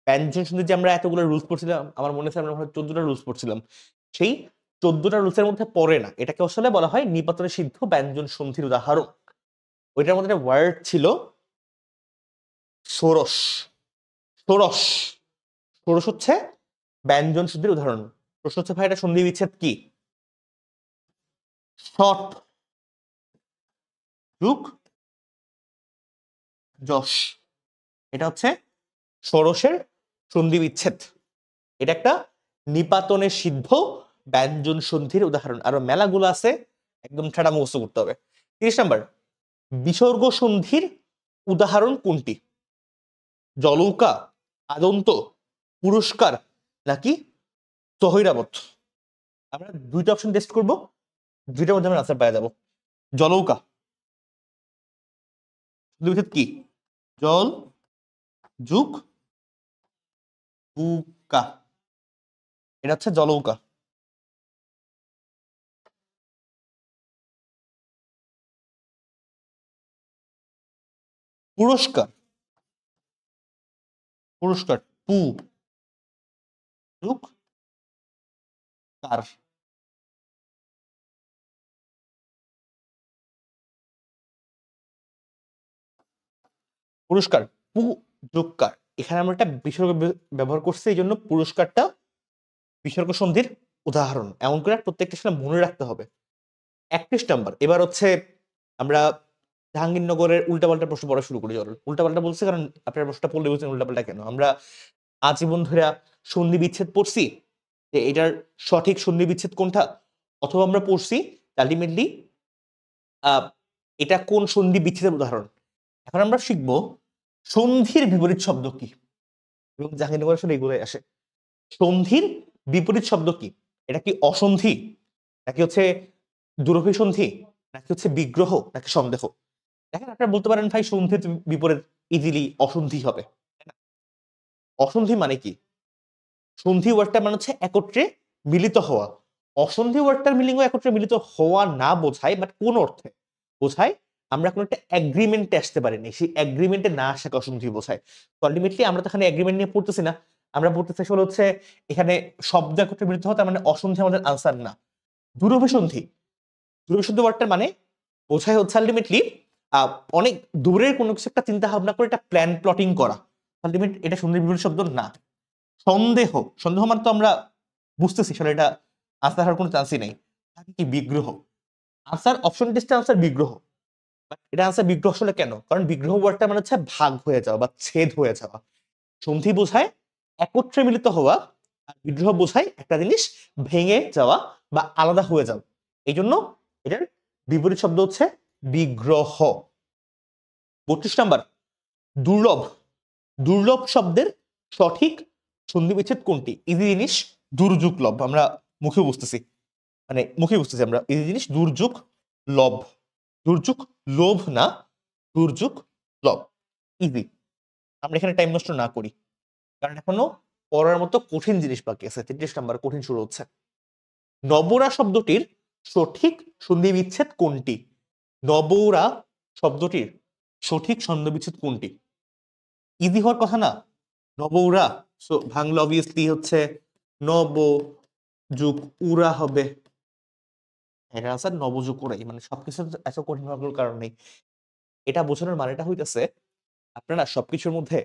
ব্যঞ্জন সন্ধি, যে আমরা এতগুলো রুলস পড়ছিলাম, আমার মনে আছে আমরা 14টা রুলস পড়ছিলাম, সেই 14টা রুলসের মধ্যে পড়ে না, এটাকে আসলে বলা হয় নিপাতনে সিদ্ধ ব্যঞ্জন সন্ধির উদাহরণ। ওইটার মধ্যে একটা ওয়ার্ড ছিল ষোড়শ, ষোড়শ, ষোড়শ হচ্ছে ব্যঞ্জন সন্ধির উদাহরণ। প্রশ্ন হচ্ছে ভাই এটা সন্ধি বিচ্ছেদ কি? শট যুগ যশ, এটা হচ্ছে ষোড়শের সন্ধি বিচ্ছেদ। এটা একটা নিপাতনে সিদ্ধ ব্যঞ্জন সন্ধির উদাহরণ। আরো মেলাগুলো আছে, একদম ঠাডা মুখস্থ করতে হবে। 30 নম্বর, বিসর্গ সন্ধির উদাহরণ কোনটি? জলৌকা, আদন্ত, পুরস্কার নাকি তহিরাবত? আমরা দুইটা অপশন টেস্ট করব, দুইটার মধ্যে আমরা আনসার পাওয়া যাব। জলৌকা কি? জল যুগ উকা, এটা হচ্ছে জলৌকা। পুরস্কার, পুরস্কার পু যুগ কার। পুরস্কার পু যোগ কার, এখানে আমরা একটা বিসর্গ ব্যবহার করছি, এই জন্য পুরস্কারটা বিসর্গ সন্ধির উদাহরণ। এমন করে প্রত্যেকটা সাথে মনে রাখতে হবে। 31 নম্বর, এবার হচ্ছে আমরা জাহাঙ্গীরনগরের উল্টাপাল্টা প্রশ্ন পড়া শুরু করি। উল্টাপাল্টা বলছে কারণ আপনার প্রশ্নটা পড়লে বলছেন উল্টাপাল্টা কেন। আমরা আজীবন ধরে সন্ধি বিচ্ছেদ পড়ছি যে এটার সঠিক সন্ধি বিচ্ছেদ কোনটা, অথবা আমরা পড়ছি আলটিমেটলি এটা কোন সন্ধি বিচ্ছেদের উদাহরণ। এখন আমরা শিখবো সন্ধির বিপরীত শব্দ কি, এবং জাহাঙ্গীরনগর আসলে এগুলোই আসে। সন্ধির বিপরীত শব্দ কি? এটা কি অসন্ধি, নাকি হচ্ছে দুরভিসন্ধি, নাকি হচ্ছে বিগ্রহ, নাকি সন্দেহ? দেখেন আপনারা বলতে পারেন ভাই সন্ধির বিপরীত ইজিলি অসন্ধি হবে। অসন্ধি মানে কি? সন্ধি ওয়ার্ডটা মানে হচ্ছে একত্রে মিলিত হওয়া। অসন্ধি ওয়ার্ডটার মিলিংও একত্রে মিলিত হওয়া না বোঝায়, বাট কোন অর্থে বোঝায়? আমরা কোনো একটা এগ্রিমেন্টে আসতে পারিনি, সেই এগ্রিমেন্টে না আসাকে অসন্ধি বোঝায়। তো আলটিমেটলি আমরা তো এখানে এগ্রিমেন্ট নিয়ে পড়তেছি না, আমরা পড়তে চাই হচ্ছে এখানে শব্দ একত্রে মিলিত হওয়া, তার মানে অসন্ধি আমাদের আনসার না। দুরভিসন্ধি, দূরবিশুদ্ধ ওয়ার্ডটার মানে বোঝায় হচ্ছে আলটিমেটলি অনেক দূরের কোনো কিছু একটা চিন্তা ভাবনা করে এটা প্ল্যান প্লটিং করা। আলটিমেট এটা সন্ধির বিপরীত শব্দ না। সন্দেহ, সন্দেহ মানে তো আমরা বুঝতেছি সেটা এটা আনসার হওয়ার কোনো চান্সই নেই। থাকে কি বিগ্রহ। আনসার অপশন টেস্টে আনসার বিগ্রহ। এটা আনসার বিগ্রহ আসলে কেন? কারণ বিগ্রহ ওয়ার্ডটা মানে হচ্ছে ভাগ হয়ে যাওয়া বা ছেদ হয়ে যাওয়া। সন্ধি বোঝায় একত্রে মিলিত হওয়া, আর বিগ্রহ বোঝায় একটা জিনিস ভেঙে যাওয়া বা আলাদা হয়ে যাওয়া। এই জন্য এটার বিপরীত শব্দ হচ্ছে বিগ্রহ। 32 নাম্বার, দুর্লভ। দুর্লভ শব্দের সঠিক সন্ধি বিচ্ছেদ কোনটি? ইজি জিনিস দুর্যোগ লভ, আমরা মুখে বুঝতেছি, মানে মুখে বুঝতেছি আমরা ইজি জিনিস দুর্যোগ লভ। দুর্যোগ লোভ না, দুর্যোগ লভ, ইজি। আমরা এখানে টাইম নষ্ট না করি, কারণ এখনো পড়ার মতো কঠিন জিনিস বাকি আছে। 33 নাম্বার কঠিন শুরু হচ্ছে। নবরা শব্দটির সঠিক সন্ধি বিচ্ছেদ কোনটি? নবরা শব্দটির সঠিক সন্ধি বিচ্ছেদ কোনটি? ইজি হওয়ার কথা না, নবউরা। সো বাংলা অবভিয়াসলি হচ্ছে নব যুগ উরা হবে। এটা আনসার নবযুগ উরাই, মানে সবকিছু এত কঠিন হওয়ার কারণ নেই। এটা বোঝানোর মানেটা হইতেছে আপনারা সবকিছুর মধ্যে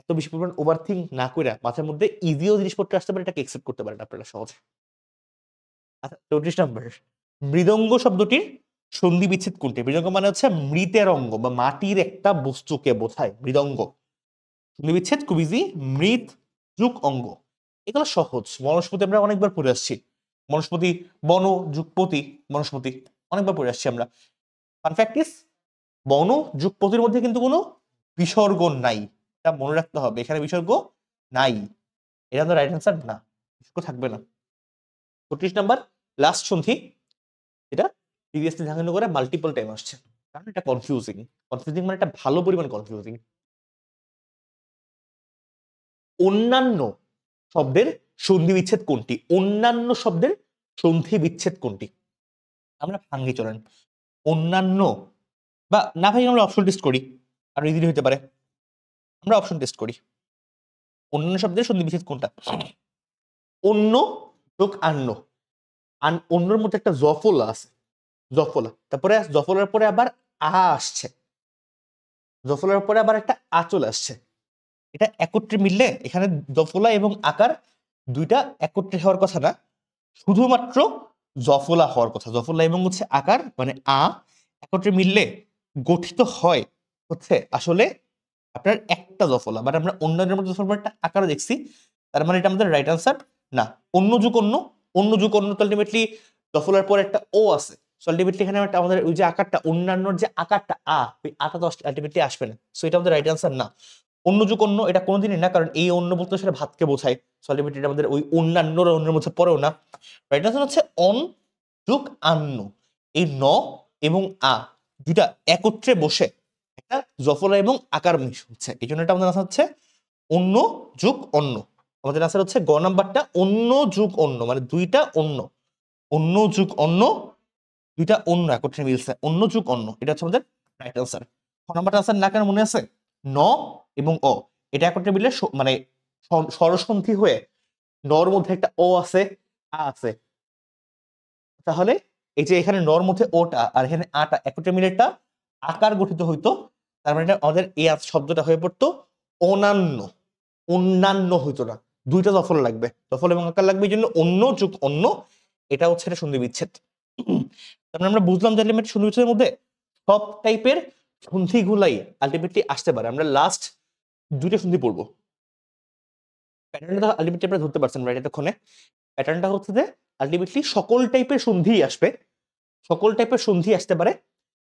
এত বেশি পরিমাণ ওভারথিঙ্ক না করে মাথার মধ্যে ইজিও জিনিসপত্র আসতে পারে, এটাকে একসেপ্ট করতে পারেন আপনারা সহজে। আচ্ছা 34 নাম্বার, মৃদঙ্গ শব্দটির সন্ধি বিচ্ছেদ কোনটি? মৃদঙ্গ মানে হচ্ছে মৃতের অঙ্গ বা মাটির একটা বস্তুকে বোঝায় মৃদঙ্গ। সন্ধি বিচ্ছেদ খুব ইজি, মৃত যুগ অঙ্গ। এগুলো সহজ, বনস্পতি আমরা অনেকবার পড়ে আসছি। বনস্পতি, বন যুগপতি, বনস্পতি অনেকবার পড়ে আসছি আমরা। ফান ফ্যাক্ট ইজ বন যুগপতির মধ্যে কিন্তু কোনো বিসর্গ নাই, এটা মনে রাখতে হবে। এখানে বিসর্গ নাই, এটা আমাদের রাইট অ্যান্সার না, বিসর্গ থাকবে না। 35 নাম্বার লাস্ট সন্ধি, এটা প্রিভিয়াসলি জাহাঙ্গীরনগরে মাল্টিপল টাইম আসছে, কারণ এটা কনফিউজিং। কনফিউজিং মানে এটা ভালো পরিমাণ কনফিউজিং। অন্যান্য শব্দের সন্ধি বিচ্ছেদ কোনটি? অন্যান্য শব্দের সন্ধি বিচ্ছেদ কোনটি? আমরা ভাঙ্গি চলেন। অন্যান্য বা না ভাই আমরা অপশন টেস্ট করি, আর ইজি হতে পারে। আমরা অপশন টেস্ট করি। অন্যান্য শব্দের সন্ধি বিচ্ছেদ কোনটা? অন্য যোগ আন্য। অন্যর মধ্যে একটা জফলা আছে, জফলা, তারপরে জফলার পরে আবার আ আসছে, জফলার পরে আবার একটা আ চলে আসছে। এটা একত্রে মিললে এখানে জফলা এবং আকার দুইটা একত্রে হওয়ার কথা না, শুধুমাত্র জফলা হওয়ার কথা। জফলা এবং হচ্ছে আকার মানে আ একত্রে মিললে গঠিত হয় হচ্ছে আসলে আপনার একটা জফলা, বাট আমরা অন্যদের মধ্যে জফলা একটা আকার দেখছি, তার মানে এটা আমাদের রাইট আনসার না। অন্য যুগ অন্য, অন্য যুগ অন্য তো আলটিমেটলি জফলার পর একটা ও আছে, সো আলটিমেটলি এখানে আমাদের ওই যে আকারটা, অন্যান্যর যে আকারটা আ, ওই আটা তো আলটিমেটলি আসবে না, সো এটা আমাদের রাইট আনসার না। অন্য যুগ অন্য এটা কোনোদিনই না, কারণ এই অন্য বলতে সেটা ভাতকে বোঝায়, সো আলটিমেটলি এটা আমাদের ওই অন্যান্য অন্যের মধ্যে পড়েও না। রাইট আনসার হচ্ছে অন যুগ আন্ন। এই ন এবং আ দুটা একত্রে বসে একটা জফলা এবং আকার মিশ হচ্ছে, এই জন্য এটা আমাদের আনসার হচ্ছে অন্য যুগ অন্য। আমাদের আনসার হচ্ছে গ নাম্বারটা, অন্য যুগ অন্য, মানে দুইটা অন্য, অন্য যুগ অন্য, দুইটা অন্য একত্রে মিলছে, অন্য যুগ অন্য, এটা হচ্ছে আমাদের রাইট আনসার। খ নাম্বারটা আনসার না কেন মনে আছে? ন এবং অ এটা একত্রে মিললে মানে স্বরসন্ধি হয়ে নর মধ্যে একটা ও আছে, আ আছে, তাহলে এই যে এখানে নর মধ্যে ওটা আর এখানে আটা একত্রে মিলে একটা আকার গঠিত হইতো, তার মানে আমাদের এই শব্দটা হয়ে পড়তো অন্যান্য। অন্যান্য হইতো না, দুইটা দফল লাগবে, দফল এবং আকার লাগবে, এই জন্য অন্য যুগ অন্য, এটা হচ্ছে এটা সন্ধি বিচ্ছেদ। তারপরে আমরা বুঝলাম যে আলটিমেট সন্ধি বিচ্ছেদের মধ্যে সব টাইপের সন্ধি গুলাই আলটিমেটলি আসতে পারে। আমরা লাস্ট দুইটা সন্ধি পড়বো, প্যাটার্নটা আলটিমেটলি আপনারা ধরতে পারছেন রাইট এতক্ষণে। প্যাটার্নটা হচ্ছে যে আলটিমেটলি সকল টাইপের সন্ধি আসবে, সকল টাইপের সন্ধি আসতে পারে,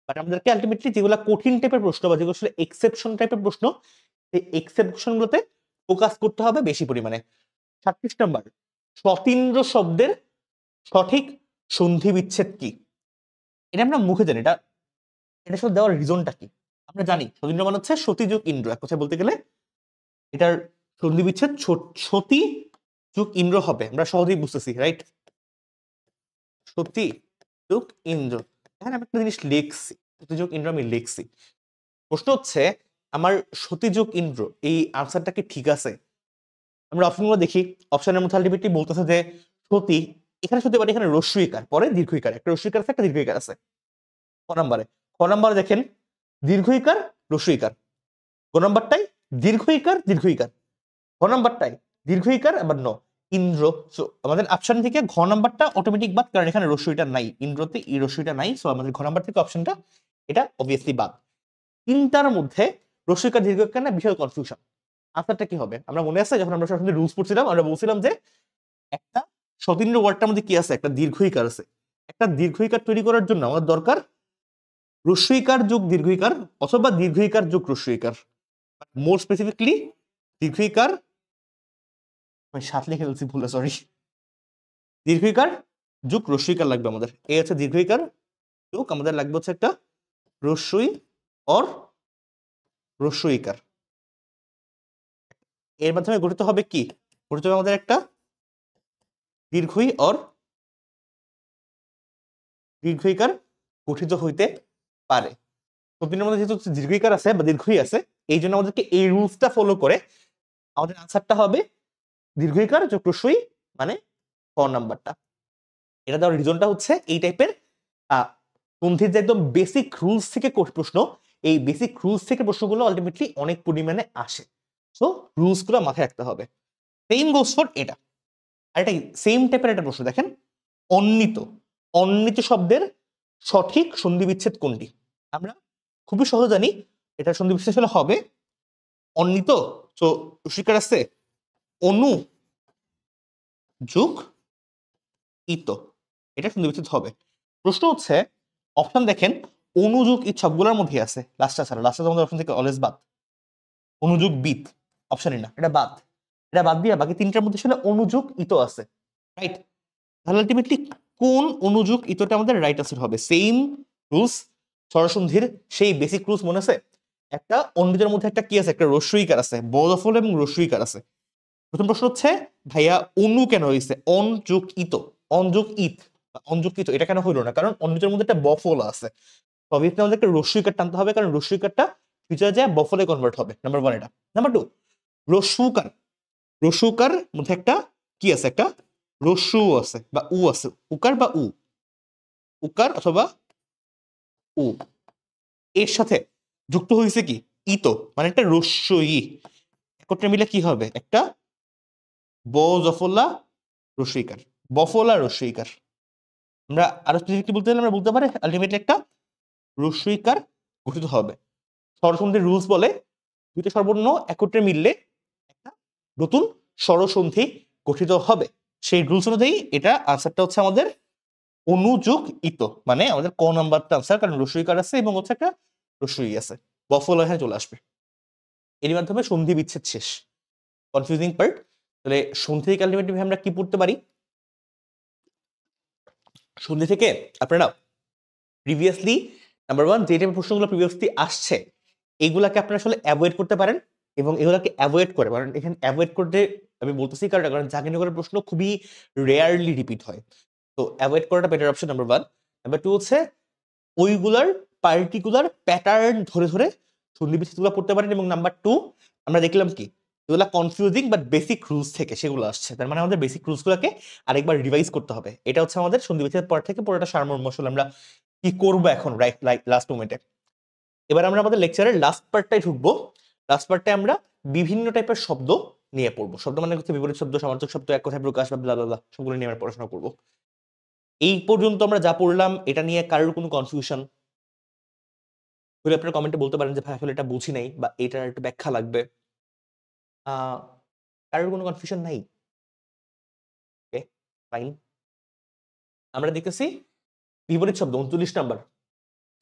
বাট আমাদেরকে আলটিমেটলি যেগুলো কঠিন টাইপের প্রশ্ন বা যেগুলো আসলে এক্সেপশন টাইপের প্রশ্ন, সেই এক্সেপশন গুলোতে ফোকাস করতে হবে বেশি পরিমাণে। 36 নাম্বার, সতীন্দ্র শব্দের সঠিক সন্ধি বিচ্ছেদ কি? এটা আমরা মুখে জানি, এটা এটা আসলে দেওয়ার রিজনটা কি? আমরা জানি সতীন্দ্র মানে হচ্ছে সতী যুগ ইন্দ্র, এক কথায় বলতে গেলে এটার সন্ধি বিচ্ছেদ সতী যুগ ইন্দ্র হবে, আমরা সহজেই বুঝতেছি রাইট। সতী যুগ ইন্দ্র, এখানে আমি একটা জিনিস লিখছি, সতী যুগ ইন্দ্র আমি লিখছি। প্রশ্ন হচ্ছে আমার সতী যুগ ইন্দ্র এই আনসারটা কি ঠিক আছে? আমরা অপশনগুলো দেখি। অপশনের মধ্যে আলটিমেটলি বলতেছে যে সতী এখানে শুনতে পারি এখানে রস্যইকার পরে দীর্ঘইকার, একটা রস্যইকার আছে একটা দীর্ঘইকার আছে। খ নাম্বারে দেখেন দীর্ঘইকার রস্যইকার, গ নাম্বারটাই দীর্ঘইকার দীর্ঘইকার, ঘ নাম্বারটাই দীর্ঘইকার আবার ইন্দ্র। সো আমাদের অপশন থেকে ঘ নাম্বারটা অটোমেটিক বাদ, কারণ এখানে রস্যইটা নাই, ইন্দ্রতে এই রস্যইটা নাই। সো আমাদের ঘ নাম্বার থেকে অপশনটা এটা অবভিয়াসলি বাদ। তিনটার মধ্যে রস্যইকার দীর্ঘইকার না বিশাল কনফিউশন। আনসারটা কি হবে? আমরা মনে আছে যখন আমরা সরাসরি রুলস পড়ছিলাম আমরা বলছিলাম যে একটা স্বতন্ত্র ওয়ার্ডটার মধ্যে কি আছে, একটা দীর্ঘইকার আছে। একটা দীর্ঘইকার তৈরি করার জন্য আমাদের দরকার রস্যইকার যোগ দীর্ঘইকার অথবা দীর্ঘইকার যোগ রস্যইকার। মোর স্পেসিফিকলি দীর্ঘইকার, আমি সাত লিখে ফেলছি ভুলে, সরি, দীর্ঘইকার যোগ রস্যইকার লাগবে আমাদের। এই আছে দীর্ঘইকার যোগ আমাদের লাগবে হচ্ছে একটা রস্যই অর রস্যইকার। এর মাধ্যমে গঠিত হবে কি? গঠিত হবে আমাদের একটা দীর্ঘই অর দীর্ঘইকার গঠিত হইতে পারে। প্রতিটির মধ্যে যেহেতু দীর্ঘইকার আছে বা দীর্ঘই আছে, এই জন্য আমাদেরকে এই রুলসটা ফলো করে আমাদের আনসারটা হবে দীর্ঘইকার যোগ রস্যই, মানে ক নাম্বারটা। এটা দেওয়ার রিজনটা হচ্ছে এই টাইপের সন্ধির যে একদম বেসিক রুলস থেকে প্রশ্ন, এই বেসিক রুলস থেকে প্রশ্নগুলো আলটিমেটলি অনেক পরিমাণে আসে। সো রুলস গুলো মাথায় রাখতে হবে। সেম গোস ফর এটা। আর এটা সেম টাইপের একটা প্রশ্ন দেখেন, অন্বিত অন্বিত শব্দের সঠিক সন্ধি বিচ্ছেদ কোনটি? আমরা খুবই সহজ জানি এটা সন্ধি বিচ্ছেদ আসলে হবে অন্বিত, তো রস্যইকার আছে অনু যোগ ইত, এটা সন্ধি বিচ্ছেদ হবে। প্রশ্ন হচ্ছে অপশন দেখেন অনুযোগ ইত সবগুলোর মধ্যে আছে, লাস্টটা ছাড়া, লাস্টটা আমাদের অপশন থেকে অলওয়েজ বাদ। অনুযোগ বিত অপশনই না, এটা বাদ। এটা বাদ দিয়ে বাকি তিনটার মধ্যে আসলে অনুযোগ ইত আছে, রাইট? তাহলে আলটিমেটলি কোন অনুযোগ ইতটা আমাদের রাইট আনসার হবে? সেম রুলস, স্বরসন্ধির সেই বেসিক রুলস মনে আছে? একটা অন্বিতের মধ্যে একটা কি আছে, একটা রস্যইকার আছে, বদফল এবং রস্যইকার আছে। প্রথম প্রশ্ন হচ্ছে ভাইয়া অনু কেন হয়েছে? অন যোগ ইত, অন যোগ ইত, অন যোগ ইত এটা কেন হইলো না? কারণ অন্বিতের মধ্যে একটা বফল আছে, অবভিয়াসলি আমাদের একটা রস্যইকার টানতে হবে, কারণ রস্যইকারটা ফিউচারে যায় বফলে কনভার্ট হবে। নাম্বার 1 এটা। নাম্বার 2 রস্যুকার, রস্যুকার মধ্যে একটা কি আছে, একটা রস্যু আছে বা উ আছে, উকার বা উ, উকার অথবা উ, এর সাথে যুক্ত হয়েছে কি ইত, মানে একটা রস্যই, একত্রে মিলে কি হবে? একটা বজফলা রস্যইকার, বফলা রস্যইকার। আমরা আরো স্পেসিফিকলি বলতে গেলে আমরা বলতে পারি আলটিমেটলি একটা রস্যইকার গঠিত হবে। স্বরসন্ধির রুলস বলে দুইটা স্বরবর্ণ একত্রে মিললে একটা নতুন স্বরসন্ধি গঠিত হবে। সেই রুলস অনুযায়ী এটা আনসারটা হচ্ছে আমাদের অনুযোগ ইত, মানে আমাদের ক নাম্বারটা আনসার, কারণ রস্যইকার আছে এবং হচ্ছে একটা রস্যই আছে, বফল এখানে চলে আসবে। এর মাধ্যমে সন্ধি বিচ্ছেদ শেষ। Confusing part. তাহলে সন্ধি থেকে আলটিমেটলি আমরা কি পড়তে পারি? সন্ধি থেকে আপনারা প্রিভিয়াসলি নাম্বার 1 যে টাইপের প্রশ্নগুলো প্রিভিয়াসলি আসছে এইগুলাকে আপনারা আসলে অ্যাভয়েড করতে পারেন, এবং এগুলাকে অ্যাভয়েড করে, কারণ এখানে অ্যাভয়েড করতে আমি বলতেছি কারণ জাহাঙ্গীরনগরের প্রশ্ন খুবই রেয়ারলি রিপিট হয়। তো অ্যাভয়েড করাটা বেটার অপশন নাম্বার 1। নাম্বার 2 হচ্ছে ওইগুলার পার্টিকুলার প্যাটার্ন ধরে ধরে সন্ধি বিচ্ছেদগুলো পড়তে পারেন। এবং নাম্বার 2 আমরা দেখলাম কি এগুলা কনফিউজিং বাট বেসিক রুলস থেকে সেগুলো আসছে, তার মানে আমাদের বেসিক রুলসগুলোকে আরেকবার রিভাইজ করতে হবে। এটা হচ্ছে আমাদের সন্ধি বিচ্ছেদ পড়া থেকে পুরোটা সারমর্ম আসলে আমরা কি করবো এখন রাইট লাস্ট মোমেন্টে। এবার আমরা আমাদের লেকচারের লাস্ট পার্টটাই ঢুকবো। লাস্ট পার্টে আমরা বিভিন্ন টাইপের শব্দ নিয়ে পড়বো। শব্দ মানে হচ্ছে বিপরীত শব্দ, সমার্থক শব্দ, এক কথায় প্রকাশ বা ব্লা সবগুলো নিয়ে আমরা পড়াশোনা করবো। এই পর্যন্ত আমরা যা পড়লাম এটা নিয়ে কারোর কোনো কনফিউশন হলে আপনারা কমেন্টে বলতে পারেন যে ভাই আসলে এটা বুঝি নাই বা এটার একটু ব্যাখ্যা লাগবে। কারোর কোনো কনফিউশন নাই? ওকে, ফাইন। আমরা দেখতেছি বিপরীত শব্দ 39 নাম্বার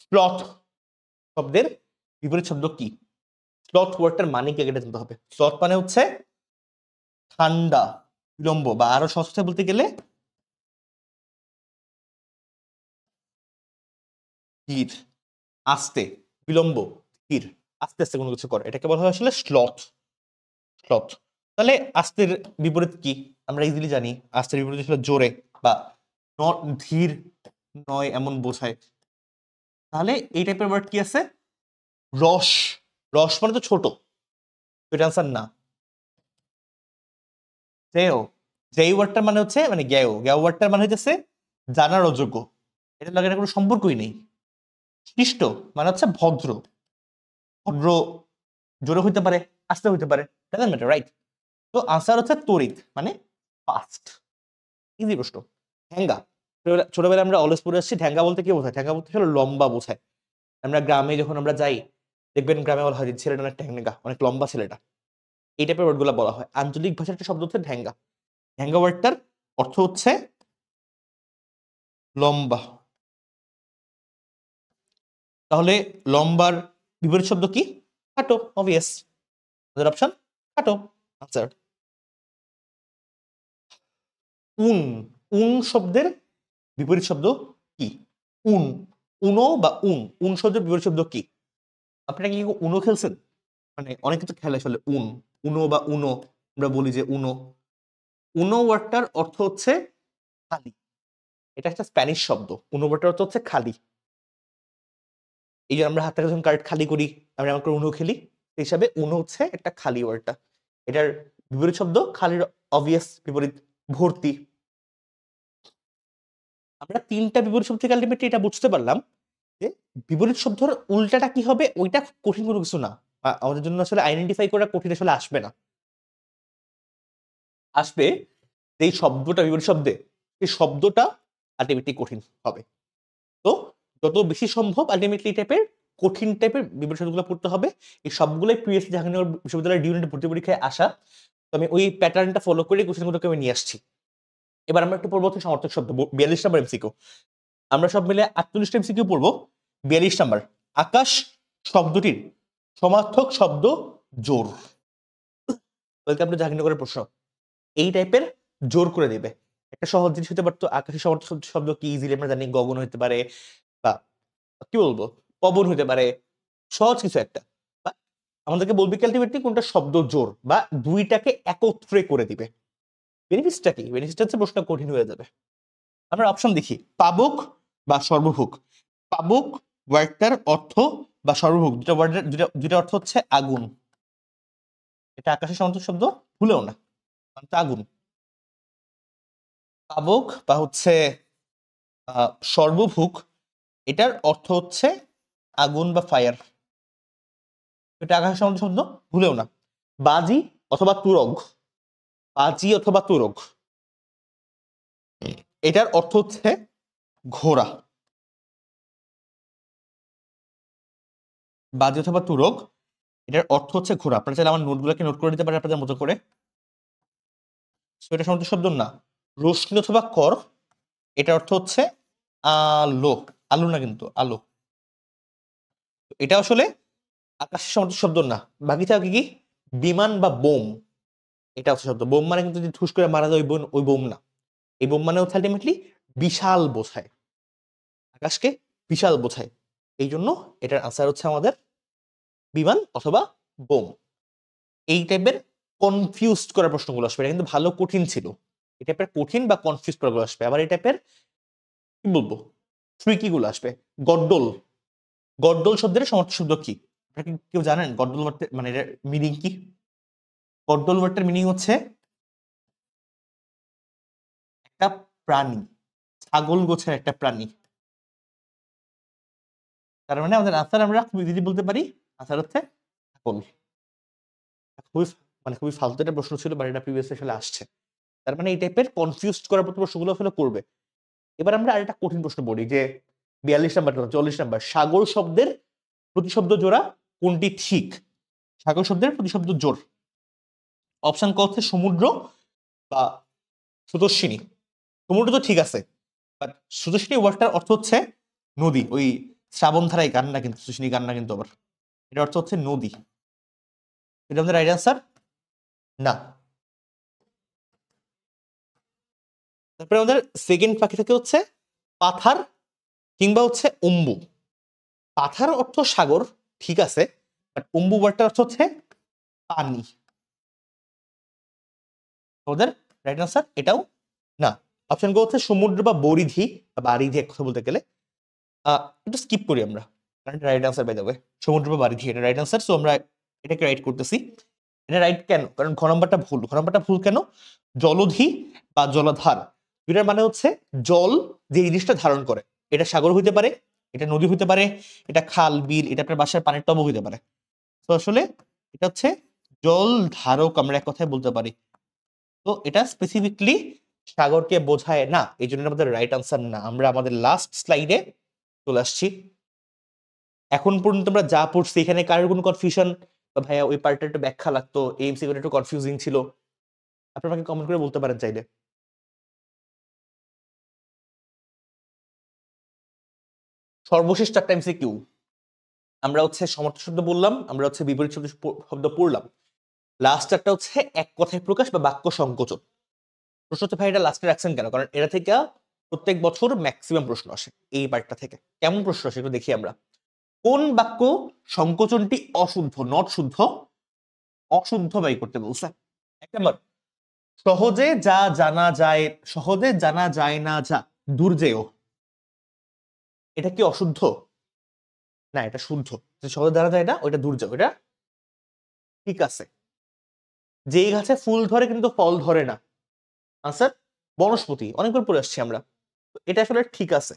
স্লথ শব্দের বিপরীত শব্দ কি? স্লথ ওয়ার্ডটার মানে কি এটা জানতে হবে। স্লথ মানে হচ্ছে ঠান্ডা, বিলম্ব, বা আরো সহজে বলতে গেলে ধীর, আস্তে, বিলম্ব, ধীর, আস্তে আস্তে কোনো কিছু করে, এটাকে বলা হয় আসলে স্লথ। স্লথ। তাহলে আস্তের বিপরীত কি আমরা ইজিলি জানি, আস্তের বিপরীত আসলে জোরে বা ধীর নয় এমন বোঝায়। তাহলে এই টাইপের ওয়ার্ড কি আছে? রস। রস মানে তো ছোট, এটা আনসার না। যেই ওয়ার্ডটার মানে হচ্ছে মানে জ্ঞেয়, জ্ঞেয় ওয়ার্ডটার মানে হচ্ছে জানার অযোগ্য, এটা লাগে কোনো সম্পর্কই নেই। সৃষ্ট মানে হচ্ছে ভদ্র, ভদ্র জোরে হইতে পারে, আস্তে হইতে পারে, ডাজন্ট ম্যাটার, রাইট? তো আনসার হচ্ছে তড়িৎ মানে ফাস্ট। ইজি প্রশ্ন। ঠ্যাঙ্গা, ছোটবেলায় আমরা অলওয়েজ পড়ে আসছি ঠ্যাঙ্গা বলতে কি বোঝায়? ঠ্যাঙ্গা বলতে আসলে লম্বা বোঝায়। আমরা গ্রামে যখন আমরা যাই দেখবেন গ্রামে বলা হয় যে ছেলেটা অনেক ঠ্যাঙ্গা, অনেক লম্বা ছেলেটা, এই টাইপের ওয়ার্ডগুলো বলা হয়। আঞ্চলিক ভাষার একটা শব্দ হচ্ছে ঠ্যাঙ্গা। ঠ্যাঙ্গা ওয়ার্ডটার অর্থ হচ্ছে লম্বা। তাহলে লম্বার বিপরীত শব্দ কি? খাটো, অবভিয়াস। আমাদের অপশন খাটো আনসার। উন, উন শব্দের বিপরীত শব্দ কি? উন, উনো বা উন, উন শব্দের বিপরীত শব্দ কি? আপনারা কি উনো খেলছেন? মানে অনেক কিছু খেলে আসলে উন, উনো বা উনো, আমরা বলি যে উনো। উনো ওয়ার্ডটার অর্থ হচ্ছে খালি। এটা একটা স্প্যানিশ শব্দ। উনো ওয়ার্ডটার অর্থ হচ্ছে খালি। এই যে আমরা হাতটাকে যখন কার্ড খালি করি, আমরা এমন করে উনো খেলি, সেই হিসাবে উনো হচ্ছে একটা খালি ওয়ার্ডটা। এটার বিপরীত শব্দ খালির অবভিয়াস বিপরীত ভর্তি। আমরা তিনটা বিপরীত শব্দ থেকে আলটিমেটলি এটা বুঝতে পারলাম যে বিপরীত শব্দের উল্টাটা কি হবে, ওইটা কঠিন কোনো কিছু না। আমাদের জন্য আসলে আইডেন্টিফাই করা কঠিন আসলে আসবে না। আসবে যেই শব্দটা বিপরীত শব্দে, সেই শব্দটা আলটিমেটলি কঠিন হবে। তো যত বেশি সম্ভব আলটিমেটলি টাইপের কঠিন টাইপের বিপরীত শব্দগুলো পড়তে হবে। এই সবগুলোই প্রিভিয়াসলি জাহাঙ্গীরনগর বিশ্ববিদ্যালয়ের ডিউনিট ভর্তি পরীক্ষায় আসা। তো আমি ওই প্যাটার্নটা ফলো করে কোশ্চেনগুলোকে আমি নিয়ে আসছি। এবার আমরা একটু পড়বো সমর্থক শব্দ, 42 নাম্বার এমসিকিউ। আমরা সব মিলে 48টা এমসিকিউ পড়বো। 42 নাম্বার, আকাশ শব্দটির সমার্থক শব্দ জোর। বলতে আপনি জাহাঙ্গীরনগরের প্রশ্ন এই টাইপের জোর করে দিবে। একটা সহজ জিনিস হতে পারতো, আকাশের সমার্থক শব্দ কি? ইজিলি আমরা জানি গগন হতে পারে, বা কি বলবো পবন হতে পারে, সহজ কিছু একটা। বা আমাদেরকে বলবে কি আলটিমেটলি কোনটা শব্দ জোর, বা দুইটাকে একত্রে করে দিবে। বেনিফিটসটা কি? বেনিফিটটা হচ্ছে প্রশ্ন কঠিন হয়ে যাবে। আমরা অপশন দেখি, পাবক বা সর্বভুক। পাবক ওয়ার্ডটার অর্থ বা সর্বভুক, দুটা ওয়ার্ডের দুটা অর্থ হচ্ছে আগুন। এটা আকাশের সমার্থক শব্দ, ভুলেও না, মানে আগুন। পাবক বা হচ্ছে সর্বভুক, এটার অর্থ হচ্ছে আগুন বা ফায়ার। এটা আকাশের সমার্থক শব্দ, ভুলেও না। বাজি অথবা তুরগ, বাজি অথবা তুরগ, এটার অর্থ হচ্ছে ঘোড়া। বাজি অথবা তুরগ, এটার অর্থ হচ্ছে ঘোড়া। আপনারা চাইলে আমার নোটগুলোকে নোট করে দিতে পারেন আপনাদের মতো করে। এটা সমার্থক শব্দ না। রশ্মি অথবা কর, এটার অর্থ হচ্ছে আলো। আলো না কিন্তু আলো। এটা আসলে আকাশের সমার্থক শব্দ না। বাকি থাকে কি? বিমান বা বোম, এটা হচ্ছে শব্দ। বোম মানে কিন্তু যদি ঠুস করে মারা যায় ওই বোম না। এই বোম মানে হচ্ছে আলটিমেটলি বিশাল বোঝায়, আকাশকে বিশাল বোঝায়। এই জন্য এটার আনসার হচ্ছে আমাদের বিমান অথবা বোম। এই টাইপের কনফিউজড করার প্রশ্নগুলো আসবে, এটা কিন্তু ভালো কঠিন ছিল। এই টাইপের কঠিন বা কনফিউজ করাগুলো আসবে। আবার এই টাইপের কি বলবো ট্রিকি গুলো আসবে। গড্ডল, গড্ডল শব্দের সমার্থক শব্দ কি? আপনারা কি কেউ জানেন গড্ডল ওয়ার্ডের মানে এর মিনিং কি? গড্ডল ওয়ার্ডটার মিনিং হচ্ছে একটা প্রাণী, ছাগল গোছের একটা প্রাণী। তার মানে আমাদের আনসার আমরা খুব ইজিলি বলতে পারি, আনসার হচ্ছে ছাগল। খুবই খুবই ফালতু একটা প্রশ্ন ছিল, বাট এটা প্রিভিয়াস আসলে আসছে। তার মানে এই টাইপের কনফিউজড করার প্রশ্নগুলো আসলে করবে। এবার আমরা আরেকটা কঠিন প্রশ্ন পড়ি যে 42 নাম্বার 40 নাম্বার, সাগর শব্দের প্রতিশব্দ জোড়া কোনটি ঠিক? সাগর শব্দের প্রতিশব্দ জোর। অপশন ক হচ্ছে সমুদ্র বা স্রোতস্বিনী। সমুদ্র তো ঠিক আছে, বাট স্রোতস্বিনী ওয়ার্ডটার অর্থ হচ্ছে নদী। ওই শ্রাবণ ধারায় গান না কিন্তু, স্রোতস্বিনী গান না কিন্তু, আবার এটার অর্থ হচ্ছে নদী। এটা আমাদের রাইট আনসার না। তারপরে আমাদের সেকেন্ড পাখি থেকে হচ্ছে পাথার কিংবা হচ্ছে অম্বু। পাথার অর্থ সাগর, ঠিক আছে, বাট অম্বু ওয়ার্ডটার অর্থ হচ্ছে পানি। আমাদের রাইট আনসার এটাও না। অপশন গো হচ্ছে সমুদ্র বা বরিধি বা বারিধি, এক কথা বলতে গেলে। একটু স্কিপ করি আমরা, কারণ right answer by the way সমুদ্র বা বারিধি, এটা রাইট আনসার। সো আমরা এটাকে রাইট করতেছি। এটা রাইট কেন? কারণ ঘ নাম্বারটা ভুল। ঘ নাম্বারটা ভুল কেন? জলধি বা জলাধার দুইটার মানে হচ্ছে জল যে জিনিসটা ধারণ করে। এটা সাগর হইতে পারে, এটা নদী হইতে পারে, এটা খাল, বিল, এটা আপনার বাসার পানির টবও হইতে পারে। তো আসলে এটা হচ্ছে জল ধারক আমরা এক কথায় বলতে পারি। তো এটা স্পেসিফিকলি সাগরকে বোঝায় না। এই জন্য আমাদের রাইট আনসার না। আমরা আমাদের লাস্ট স্লাইডে চলে আসছি। এখন পর্যন্ত আমরা যা পড়ছি এখানে কারোর কোনো কনফিউশন ভাইয়া ওই পার্টটা একটু ব্যাখ্যা লাগতো, এই এমসিকিউটা একটু কনফিউজিং ছিল, আপনি আমাকে কমেন্ট করে বলতে পারেন চাইলে। সর্বশেষ চারটা এমসিকিউ আমরা হচ্ছে সমর্থ শব্দ বললাম, আমরা হচ্ছে বিপরীত শব্দ পড়লাম। লাস্ট একটা হচ্ছে এক কথায় প্রকাশ বা বাক্য সংকোচন। প্রশ্ন হচ্ছে ভাই এটা লাস্টে রাখছেন কেন? কারণ এটা থেকে প্রত্যেক বছর ম্যাক্সিমাম প্রশ্ন আসে এই পার্টটা থেকে। কেমন প্রশ্ন আসে একটু দেখি আমরা। কোন বাক্য সংকোচনটি অশুদ্ধ, নট শুদ্ধ, অশুদ্ধ ব্যয় করতে বলছে? এক নম্বর, সহজে যা জানা যায়, সহজে জানা যায় না যা দুর্জেয়, এটা কি অশুদ্ধ? না, এটা শুদ্ধ। সহজে জানা যায় না ওইটা দুর্জেয়, এটা ঠিক আছে। যেই গাছে ফুল ধরে কিন্তু ফল ধরে না, আনসার বনস্পতি। অনেকবার পড়ে আসছি আমরা। এটা আসলে ঠিক আছে।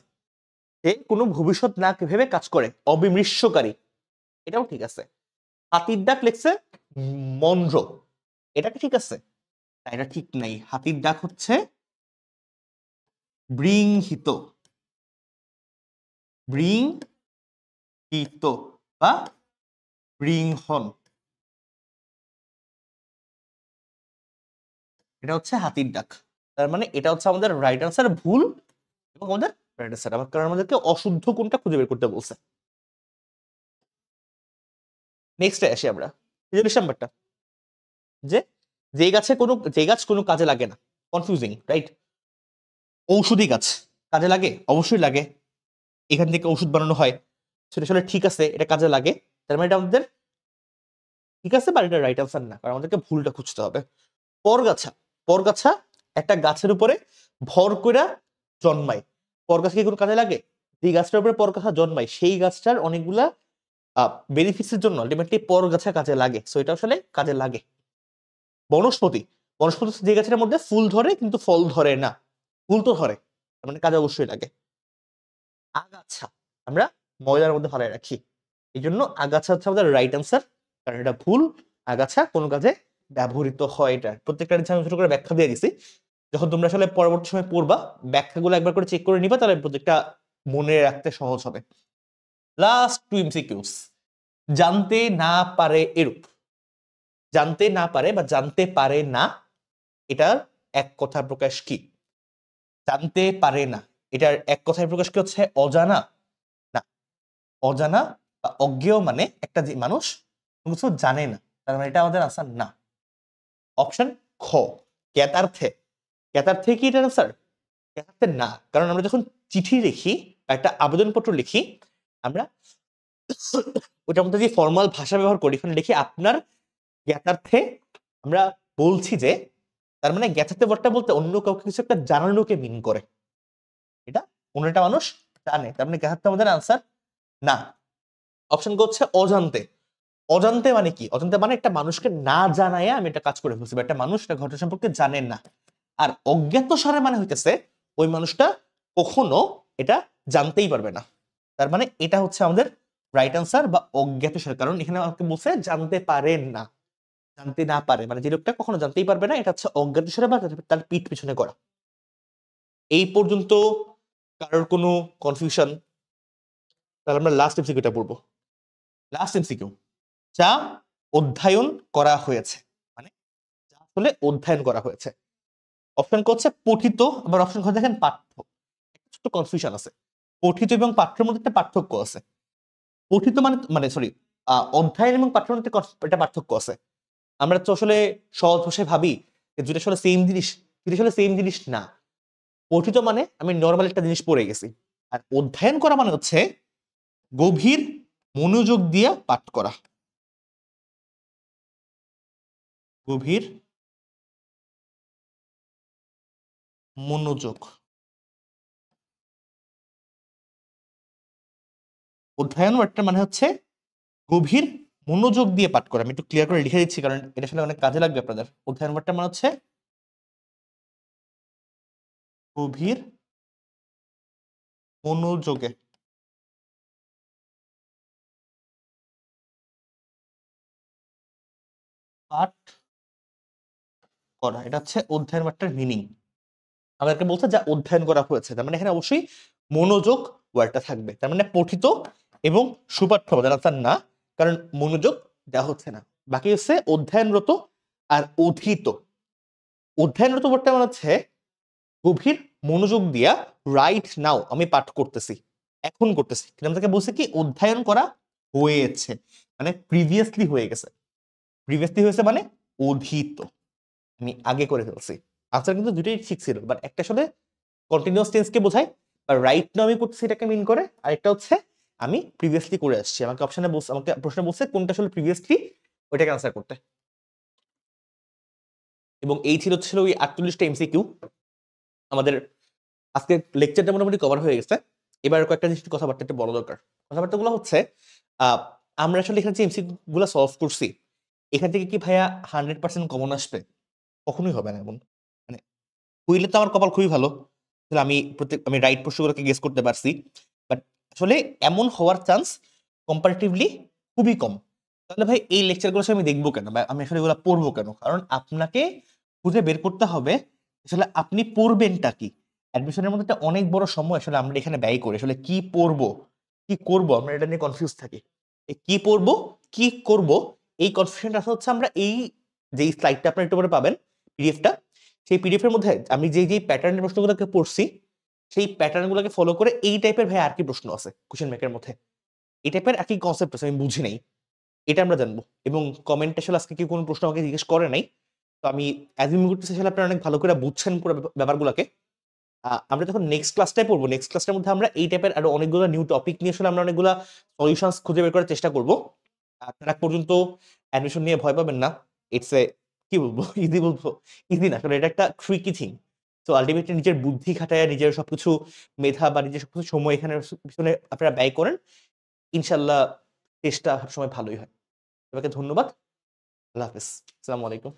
যে কোনো ভবিষ্যৎ না ভেবে কাজ করে, অবিমৃষ্যকারী, এটাও ঠিক আছে। হাতির ডাক লেখছে মন্দ্র, এটা কি ঠিক আছে? এটা ঠিক নাই। হাতির ডাক হচ্ছে বৃংহিত, বৃংহিত বা বৃংহন, এটা হচ্ছে হাতির ডাক। তার মানে এটা হচ্ছে আমাদের রাইট আনসার ভুল এবং আমাদের রাইট আনসার। আমার কারণ আমাদেরকে অশুদ্ধ কোনটা খুঁজে বের করতে বলছে। নেক্সটে আসি আমরা 43 নাম্বারটা, যে যে গাছ কোনো কাজে লাগে না। Confusing, right? ঔষধি গাছ কাজে লাগে, অবশ্যই লাগে। এখান থেকে ওষুধ বানানো হয়, সেটা আসলে ঠিক আছে, এটা কাজে লাগে। তার মানে এটা আমাদের ঠিক আছে, বা এটা রাইট আনসার না, কারণ আমাদেরকে ভুলটা খুঁজতে হবে। পরগাছা, পরগাছা একটা গাছের উপরে ভর কইরা জন্মায়। পরগাছা কি কোনো কাজে লাগে? যে গাছটার উপরে পরগাছা জন্মায় সেই গাছটার অনেকগুলা বেনিফিটস এর জন্য আলটিমেটলি পরগাছা কাজে লাগে। সো এটা আসলে কাজে লাগে। বনস্পতি, বনস্পতি হচ্ছে যে গাছের মধ্যে ফুল ধরে কিন্তু ফল ধরে না। ফুল তো ধরে, তার মানে কাজে অবশ্যই লাগে। আগাছা আমরা ময়দার মধ্যে ফালাই রাখি, এই জন্য আগাছা হচ্ছে আমাদের রাইট আনসার, কারণ এটা ভুল। আগাছা কোনো কাজে ব্যবহৃত হয়। এটা প্রত্যেকটা নিচে আমি ছোট করে ব্যাখ্যা দিয়ে দিছি। যখন তোমরা আসলে পরবর্তী সময় পড়বা, ব্যাখ্যাগুলো একবার করে চেক করে নিবা, তাহলে প্রত্যেকটা মনে রাখতে সহজ হবে। Last two MCQs. জানতে না পারে এরূপ, জানতে না পারে বা জানতে পারে না, এটার এক কথা প্রকাশ কি? জানতে পারে না, এটার এক কথায় প্রকাশ কি হচ্ছে? অজানা? না, অজানা বা অজ্ঞেয় মানে একটা যে মানুষ কিছু জানে না, তার মানে এটা আমাদের আনসার না। অপশন খ, জ্ঞাতার্থে। জ্ঞাতার্থে কি এটা আনসার? জ্ঞাতার্থে না, কারণ আমরা যখন চিঠি লিখি বা একটা আবেদনপত্র লিখি, আমরা ওটার মধ্যে যে ফর্মাল ভাষা ব্যবহার করি, এখানে লিখি আপনার জ্ঞাতার্থে। আমরা বলছি যে, তার মানে জ্ঞাতার্থে ওয়ার্ডটা বলতে অন্য কাউকে কিছু একটা জানানোকে মিন করে, এটা অন্য একটা মানুষ জানে, তার মানে জ্ঞাতার্থে আমাদের আনসার না। অপশন ক হচ্ছে অজান্তে। অজান্তে মানে কি? অজান্তে মানে একটা মানুষকে না জানায় আমি একটা কাজ করে ফেলছি, বা একটা মানুষ একটা ঘটনা সম্পর্কে জানেন না। আর অজ্ঞাত সারে মানে হইতেছে ওই মানুষটা কখনো এটা জানতেই পারবে না। তার মানে এটা হচ্ছে আমাদের রাইট আনসার বা অজ্ঞাত সারে, কারণ এখানে আমাকে বলছে জানতে পারেন না, জানতে না পারে মানে যে লোকটা কখনো জানতেই পারবে না, এটা হচ্ছে অজ্ঞাত সারে বা তার পিঠ পিছনে করা। এই পর্যন্ত কারোর কোনো কনফিউশন? তাহলে আমরা লাস্ট এমসিকিউটা পড়বো। লাস্ট এমসিকিউ, যা অধ্যয়ন করা হয়েছে, মানে যা আসলে অধ্যয়ন করা হয়েছে। অপশন ক হচ্ছে পঠিত, আবার অপশন খ দেখেন পাঠ্য। ছোট্ট কনফিউশন আছে, পঠিত এবং পাঠ্যের মধ্যে একটা পার্থক্য আছে। পঠিত মানে মানে সরি, অধ্যয়ন এবং পাঠ্যের মধ্যে একটা পার্থক্য আছে। আমরা তো আসলে সহজ ভাষায় ভাবি যেটা আসলে সেম জিনিস, যেটা আসলে সেম জিনিস না। পঠিত মানে আমি নর্মাল একটা জিনিস পড়ে গেছি, আর অধ্যয়ন করা মানে হচ্ছে গভীর মনোযোগ দিয়ে পাঠ করা। গভীর মনোযোগ। অধ্যয়ন ওয়ার্ডটার মানে হচ্ছে গভীর মনোযোগ দিয়ে পাঠ করে। আমি একটু ক্লিয়ার করে লিখে দিচ্ছি কারণ এটা আসলে অনেক কাজে লাগবে আপনাদের। অধ্যায় নাম্বারটা মানে হচ্ছে গভীর মনোযোগে পাঠ করা, এটা হচ্ছে অধ্যায় নাম্বারটার মিনিং। আমাদেরকে বলছে যা অধ্যয়ন করা হয়েছে, তার মানে এখানে অবশ্যই মনোযোগ ওয়ার্ডটা থাকবে। তার মানে পঠিত এবং সুপাঠ্য হবে আনসার না, কারণ মনোযোগ দেওয়া হচ্ছে না। বাকি হচ্ছে অধ্যয়নরত আর অধীত। অধ্যয়নরত ওয়ার্ডটা মানে হচ্ছে গভীর মনোযোগ দিয়া রাইট নাও আমি পাঠ করতেছি, এখন করতেছি। কিন্তু আমাদেরকে বলছে কি অধ্যয়ন করা হয়েছে, মানে প্রিভিয়াসলি হয়ে গেছে। প্রিভিয়াসলি হয়েছে মানে অধীত, আমি আগে করে ফেলছি। আনসার কিন্তু দুটোই ঠিক ছিল, বাট একটা আসলে কন্টিনিউয়াস টেন্সকে বোঝায় বা রাইট নাও আমি করতেছি এটাকে মিন করে, আর একটা হচ্ছে আমি প্রিভিয়াসলি করে আসছি। আমাকে অপশনে বলছে, আমাকে প্রশ্ন বলছে কোনটা আসলে প্রিভিয়াসলি, ওইটাকে আনসার করতে। এবং এই ছিল ওই 48টা এমসিকিউ। আমাদের আজকে লেকচারটা মোটামুটি কভার হয়ে গেছে। এবার কয়েকটা জিনিস কথাবার্তা একটু বলা দরকার। কথাবার্তাগুলো হচ্ছে আমরা আসলে এখানে যে এমসিকিউ গুলো সলভ করছি, এখান থেকে কি ভাইয়া 100% কমন আসবে? কখনোই হবে না এমন। মানে হইলে তো আমার কপাল খুবই ভালো, তাহলে আমি রাইট প্রশ্নগুলোকে গেস করতে পারছি। বাট আসলে এমন হওয়ার চান্স কম্পারেটিভলি খুবই কম। তাহলে ভাই এই লেকচারগুলো আমি দেখবো কেন বা আমি আসলে এগুলো পড়বো কেন? কারণ আপনাকে খুঁজে বের করতে হবে আসলে আপনি পড়বেনটা কি। অ্যাডমিশনের মধ্যে একটা অনেক বড় সময় আসলে আমরা এখানে ব্যয় করি। আসলে কি পড়বো, কি করবো, আমরা এটা নিয়ে কনফিউজ থাকি। এই কি পড়বো, কি করব, এই কনফিউশনটা হচ্ছে আমরা এই যে স্লাইডটা আপনারা একটু পরে পাবেন, পিডিএফটা, সেই পিডিএফ এর মধ্যে আমি যেই প্যাটার্নের প্রশ্নগুলোকে পড়ছি, সেই প্যাটার্নগুলোকে ফলো করে এই টাইপের ভাই আর কি প্রশ্ন আছে কোশ্চেন ব্যাংকের মধ্যে, এই টাইপের একই কনসেপ্ট আছে, আমি বুঝি নাই, এটা আমরা জানবো। এবং কমেন্টে আসলে আজকে কেউ কোনো প্রশ্ন আমাকে জিজ্ঞেস করে নাই, তো আমি অ্যাজিউম করতেছি আসলে আপনারা অনেক ভালো করে বুঝছেন পুরো ব্যাপারগুলোকে। আমরা যখন নেক্সট ক্লাসটায় পড়বো, নেক্সট ক্লাসের মধ্যে আমরা এই টাইপের আরো অনেকগুলো নিউ টপিক নিয়ে আসলে আমরা অনেকগুলো সলিউশনস খুঁজে বের করার চেষ্টা করবো। তার আগ পর্যন্ত অ্যাডমিশন নিয়ে ভয় পাবেন না। ইটস এ কি বলবো, ইজি বলবো, ইজি না, আসলে এটা একটা ট্রিকি থিং। তো আলটিমেটলি নিজের বুদ্ধি খাটায়, নিজের সবকিছু মেধা বা নিজের সবকিছু সময় এখানে পিছনে আপনারা ব্যয় করেন, ইনশাল্লাহ চেষ্টা সবসময় ভালোই হয়। সবাইকে ধন্যবাদ। আল্লাহ হাফেজ। আসসালামু আলাইকুম।